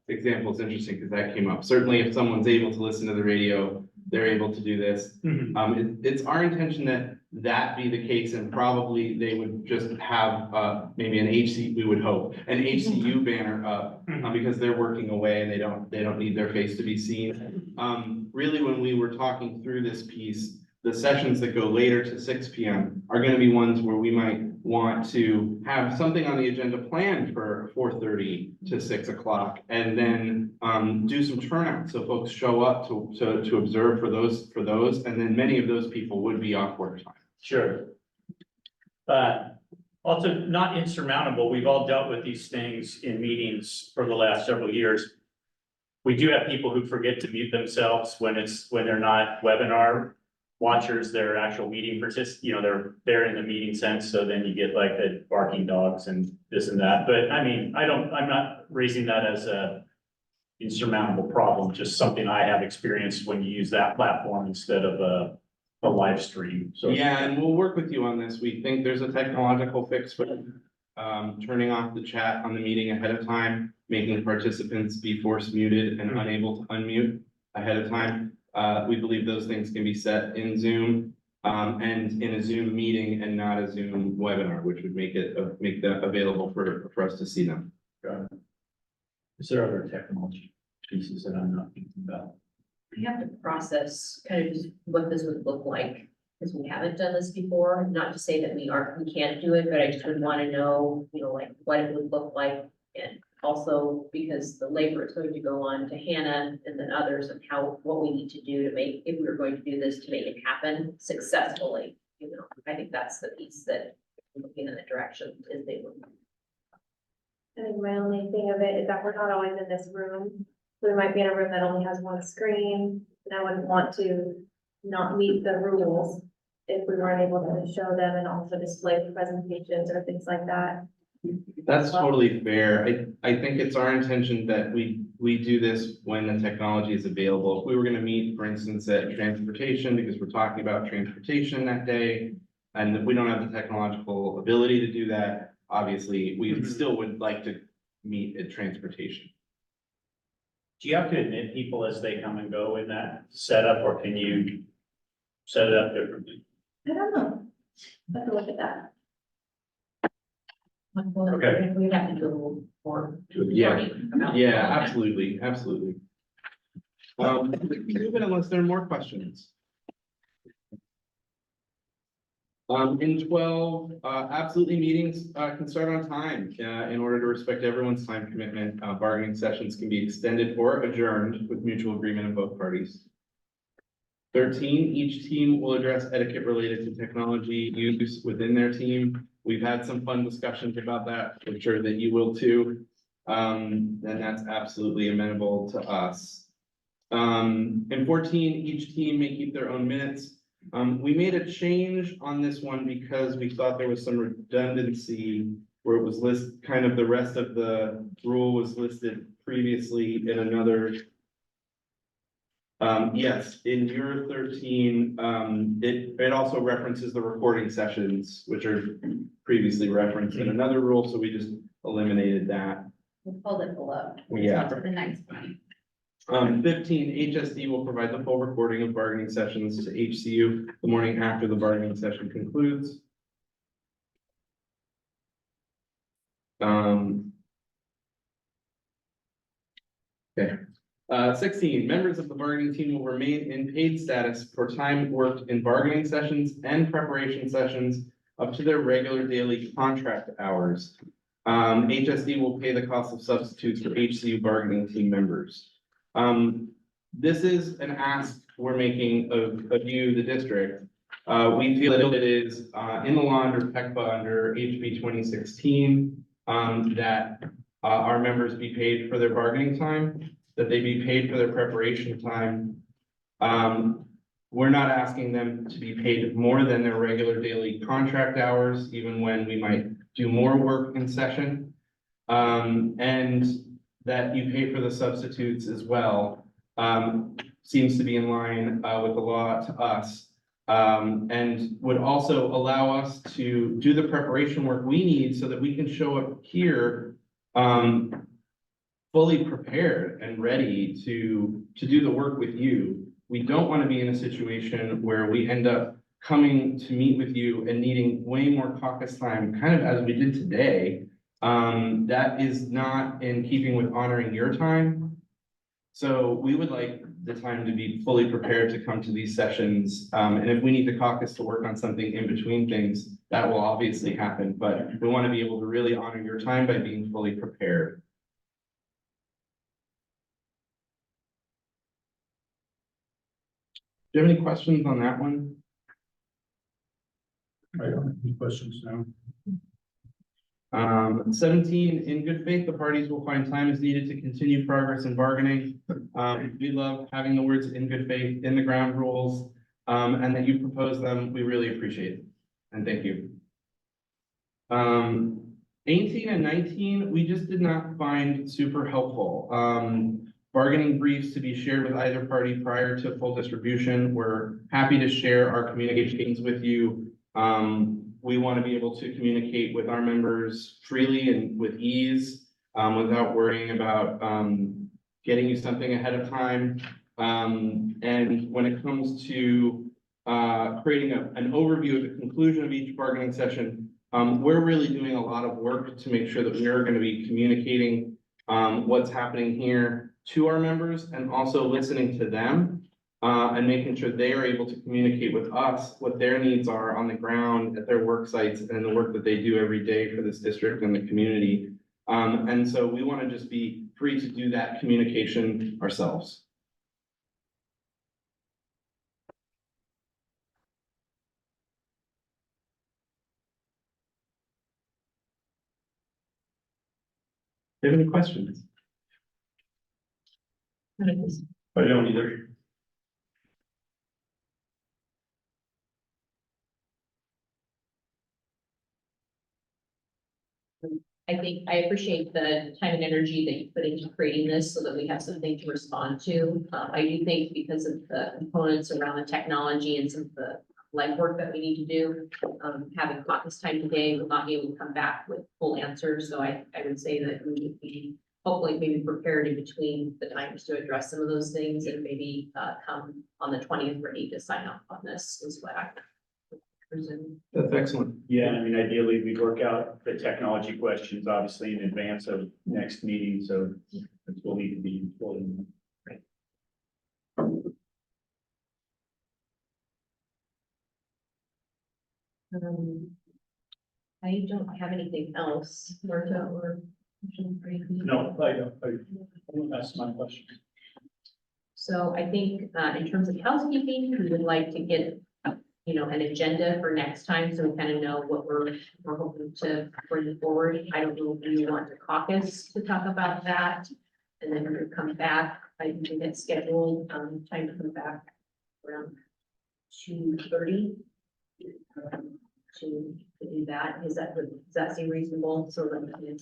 example is interesting because that came up. Certainly, if someone's able to listen to the radio, they're able to do this. Mhm. It's our intention that that be the case, and probably they would just have, maybe an we would hope, an HCU banner up, because they're working away and they don't need their face to be seen. Really, when we were talking through this piece, the sessions that go later to 6 p.m. are gonna be ones where we might want to have something on the agenda planned for 4:30 to 6 o'clock, and then do some turnout, so folks show up to observe for those, and then many of those people would be off work time. Sure. Also not insurmountable. We've all dealt with these things in meetings for the last several years. We do have people who forget to mute themselves when they're not webinar watchers, they're actual meeting participants, they're in the meeting sense, so then you get like the barking dogs and this and that. But I mean, I'm not raising that as a insurmountable problem, just something I have experienced when you use that platform instead of a live stream. So Yeah, and we'll work with you on this. We think there's a technological fix for turning off the chat on the meeting ahead of time, making participants be force muted and unable to unmute ahead of time. We believe those things can be set in Zoom and in a Zoom meeting and not a Zoom webinar, which would make that available for us to see them. is there other technology pieces that I'm not thinking about? We have to process kind of just what this would look like, because we haven't done this before, not to say that we can't do it, but I just would want to know, like what it would look like. And also because the labor is going to go on to Hannah and then others of what we need to do to make, if we were going to do this, to make it happen successfully. I think that's the piece that we're looking in the direction is they would. I think my only thing of it is that we're not always in this room. We might be in a room that only has one screen, and I wouldn't want to not meet the rules if we weren't able to show them and also display the presentations or things like that. That's totally fair. I think it's our intention that we do this when the technology is available. If we were gonna meet, for instance, at transportation, because we're talking about transportation that day, and we don't have the technological ability to do that, obviously, we still would like to meet at transportation. Do you have to admit people as they come and go in that setup, or can you set it up differently? I don't know. Have to look at that. Okay. We have to do a little more. Yeah, absolutely. Move it unless there are more questions. In 12, absolutely meetings can start on time in order to respect everyone's time commitment. Bargaining sessions can be extended or adjourned with mutual agreement of both parties. 13, each team will address etiquette related to technology use within their team. We've had some fun discussions about that. I'm sure that you will too. And that's absolutely amenable to us. And 14, each team may keep their own minutes. We made a change on this one because we thought there was some redundancy where it was kind of the rest of the rule was listed previously in another. Yes, in your 13, it also references the recording sessions, which are previously referenced in another rule, so we just eliminated that. We'll pull it below. Yeah. For the next one. 15, HSD will provide the full recording of bargaining sessions to HCU the morning after the bargaining session concludes. Okay. 16, members of the bargaining team will remain in paid status for time worked in bargaining sessions and preparation sessions up to their regular daily contract hours. HSD will pay the cost of substitutes for HCU bargaining team members. This is an ask we're making of you, the district. We feel that it is in the law under PECPA under HB 2016 that our members be paid for their bargaining time, that they be paid for their preparation time. We're not asking them to be paid more than their regular daily contract hours, even when we might do more work in session. And that you pay for the substitutes as well, seems to be in line with the law to us. And would also allow us to do the preparation work we need so that we can show up here fully prepared and ready to do the work with you. We don't want to be in a situation where we end up coming to meet with you and needing way more caucus time, kind of as we did today, that is not in keeping with honoring your time. So we would like the time to be fully prepared to come to these sessions. And if we need the caucus to work on something in between things, that will obviously happen, but we want to be able to really honor your time by being fully prepared. Do you have any questions on that one? I don't have any questions now. 17, in good faith, the parties will find time is needed to continue progress in bargaining. We love having the words in good faith in the ground rules, and that you propose them. We really appreciate it. And thank you. 18 and 19, we just did not find super helpful. Bargaining briefs to be shared with either party prior to full distribution. We're happy to share our communications with you. We want to be able to communicate with our members freely and with ease, without worrying about getting you something ahead of time. And when it comes to creating an overview of the conclusion of each bargaining session, we're really doing a lot of work to make sure that we are going to be communicating what's happening here to our members and also listening to them. And making sure they are able to communicate with us what their needs are on the ground at their work sites and the work that they do every day for this district and the community. And so we want to just be free to do that communication ourselves. Do you have any questions? I don't either. I think I appreciate the time and energy that you put into creating this so that we have something to respond to. I do think because of the components around the technology and some of the legwork that we need to do, having caucus time today will not be able to come back with full answers. So I would say that we would be hopefully maybe prepared in between the times to address some of those things and maybe come on the 20th ready to sign off on this as well. That's excellent. Yeah, I mean, ideally, we'd work out the technology questions, obviously, in advance of next meeting, so it will need to be fully. I don't have anything else, Marta, or. No, I don't, that's my question. So I think, in terms of housekeeping, we would like to get, an agenda for next time, so we kind of know what we're hoping to bring forward. I don't know if you want to caucus to talk about that, and then we'll come back. I can get scheduled, time to come back around 2:30. To do that, does that seem reasonable? So that we can.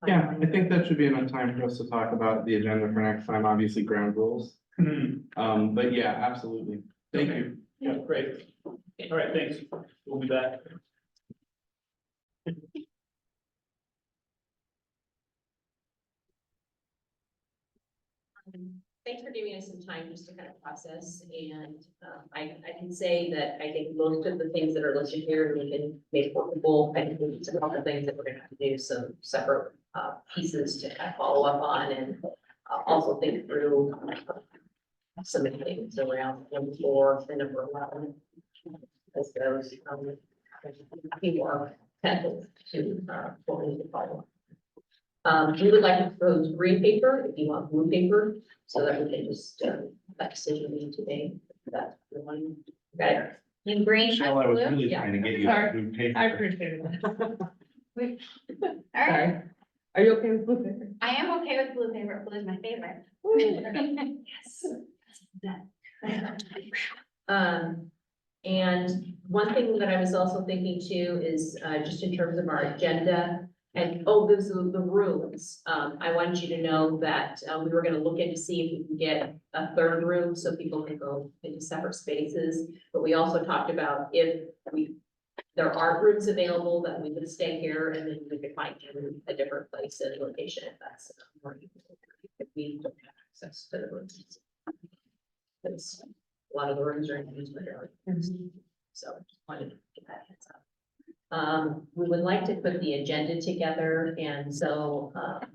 Yeah, I think that should be enough time for us to talk about the agenda for next time, obviously ground rules. But yeah, absolutely. Thank you. Yeah, great. All right, thanks. We'll be back. Thanks for giving us some time just to kind of process, and I can say that I think most of the things that are listed here, we can make workable. I think there's a couple of things that we're gonna have to do some separate pieces to kind of follow up on, and also think through some of the things around number 4 and number 11. As those people are tended to what we need to follow. We would like to propose green paper if you want blue paper, so that we can just that decision made today. That's the one. Okay. In green. Michelle, I was really Yeah. trying to get you Sorry. that blue paper. I appreciate it. All right, Are you okay with blue paper? I am okay with blue paper. Blue is my favorite. And one thing that I was also thinking too is, just in terms of our agenda, and, this is the rooms. I wanted you to know that, we were gonna look into see if we can get a third room so people can go into separate spaces. But we also talked about if there aren't rooms available, that we would stay here and then we could find a different place and location if that's more if we don't have access to the rooms. Because a lot of the rooms are in use, but So just wanted to get that heads up. We would like to put the agenda together, and so,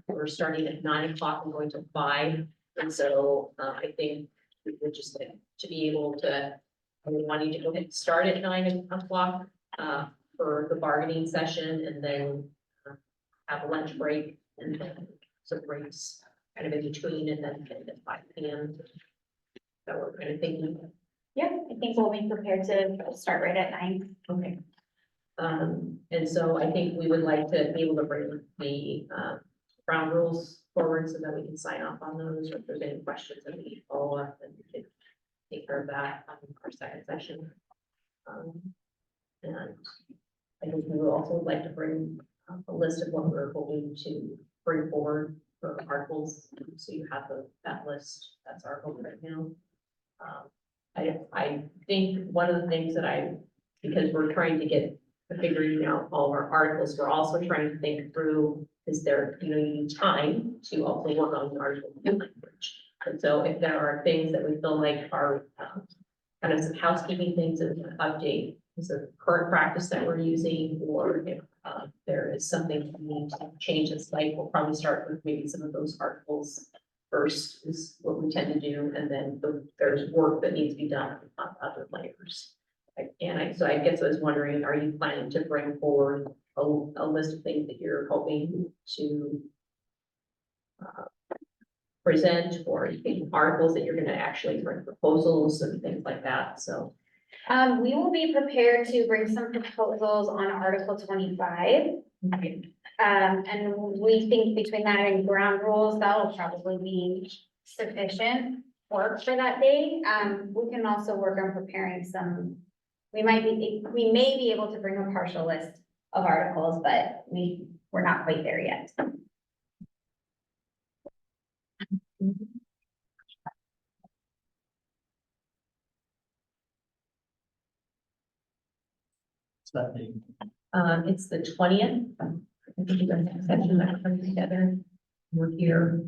we're starting at 9 o'clock and going to 5. And so, I think we would just like to be able to, we wanting to go ahead and start at 9 o'clock, for the bargaining session, and then have a lunch break, and then some breaks kind of in between, and then end at 5 p.m. So we're kind of thinking, Yeah, I think we'll be prepared to start right at 9. okay. And so I think we would like to be able to bring the, ground rules forward so that we can sign off on those, or if there's any questions that we need to follow up, then we can take care of that on our second session. And I think we would also like to bring a list of what we're hoping to bring forward for articles, so you have that list. That's our hope right now. I think one of the things that because we're trying to get figuring out all of our articles, we're also trying to think through, is there, you need time to also work on the article language. And so if there are things that we feel like are kind of some housekeeping things that we can update, is a current practice that we're using, or if there is something we need to change in site, we'll probably start with maybe some of those articles first, is what we tend to do, and then there's work that needs to be done on other layers. So I guess I was wondering, are you planning to bring forward a list of things that you're hoping to present, or articles that you're gonna actually bring proposals and things like that, so. We will be prepared to bring some proposals on Article 25. And we think between that and ground rules, that'll probably be sufficient work for that day. We can also work on preparing some, we may be able to bring a partial list of articles, but we're not quite there yet. It's the 20th. I think we're gonna have a session that comes together. We're here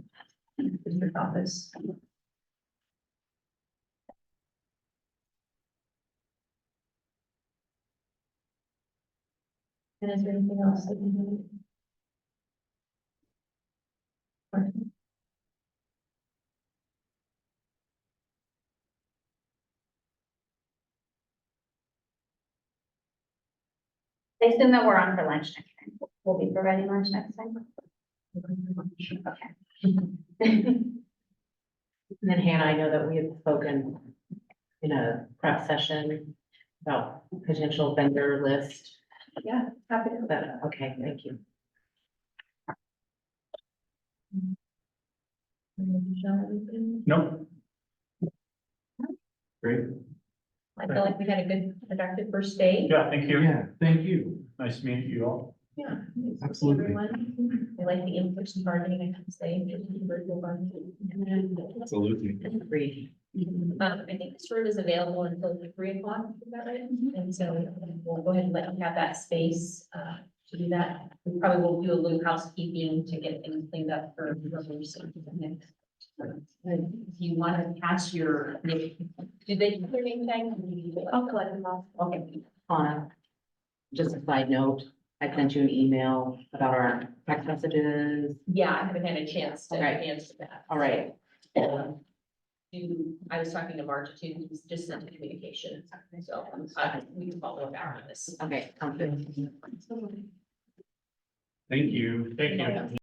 in the office. And is there anything else that you need? I assume that we're on for lunch next time. We'll be providing lunch next time. Okay. And then Hannah, I know that we have spoken in a prep session about potential vendor list. Yeah, happy to. But, okay, thank you. Nope. Great. I feel like we had a good productive first day. Yeah, thank you. Yeah, thank you. Nice to meet you all. Yeah. nice to see Absolutely. everyone. I like the in-person bargaining, I can say. Virtual bargaining. Absolutely. Agreed. I think this room is available until 3 o'clock, is that right? And so we'll go ahead and let you have that space to do that. We probably will do a little housekeeping to get things cleaned up for the resolution. If you want to pass your, did they do their name tag? I'll collect them all. Okay. Hannah, just a side note, I sent you an email about our text messages. Yeah, I haven't had a chance to Okay. answer that. All right. I was talking to Marge too, he's just sent a communication, so we can follow up after this. Okay, sounds good. Thank you. Thank you.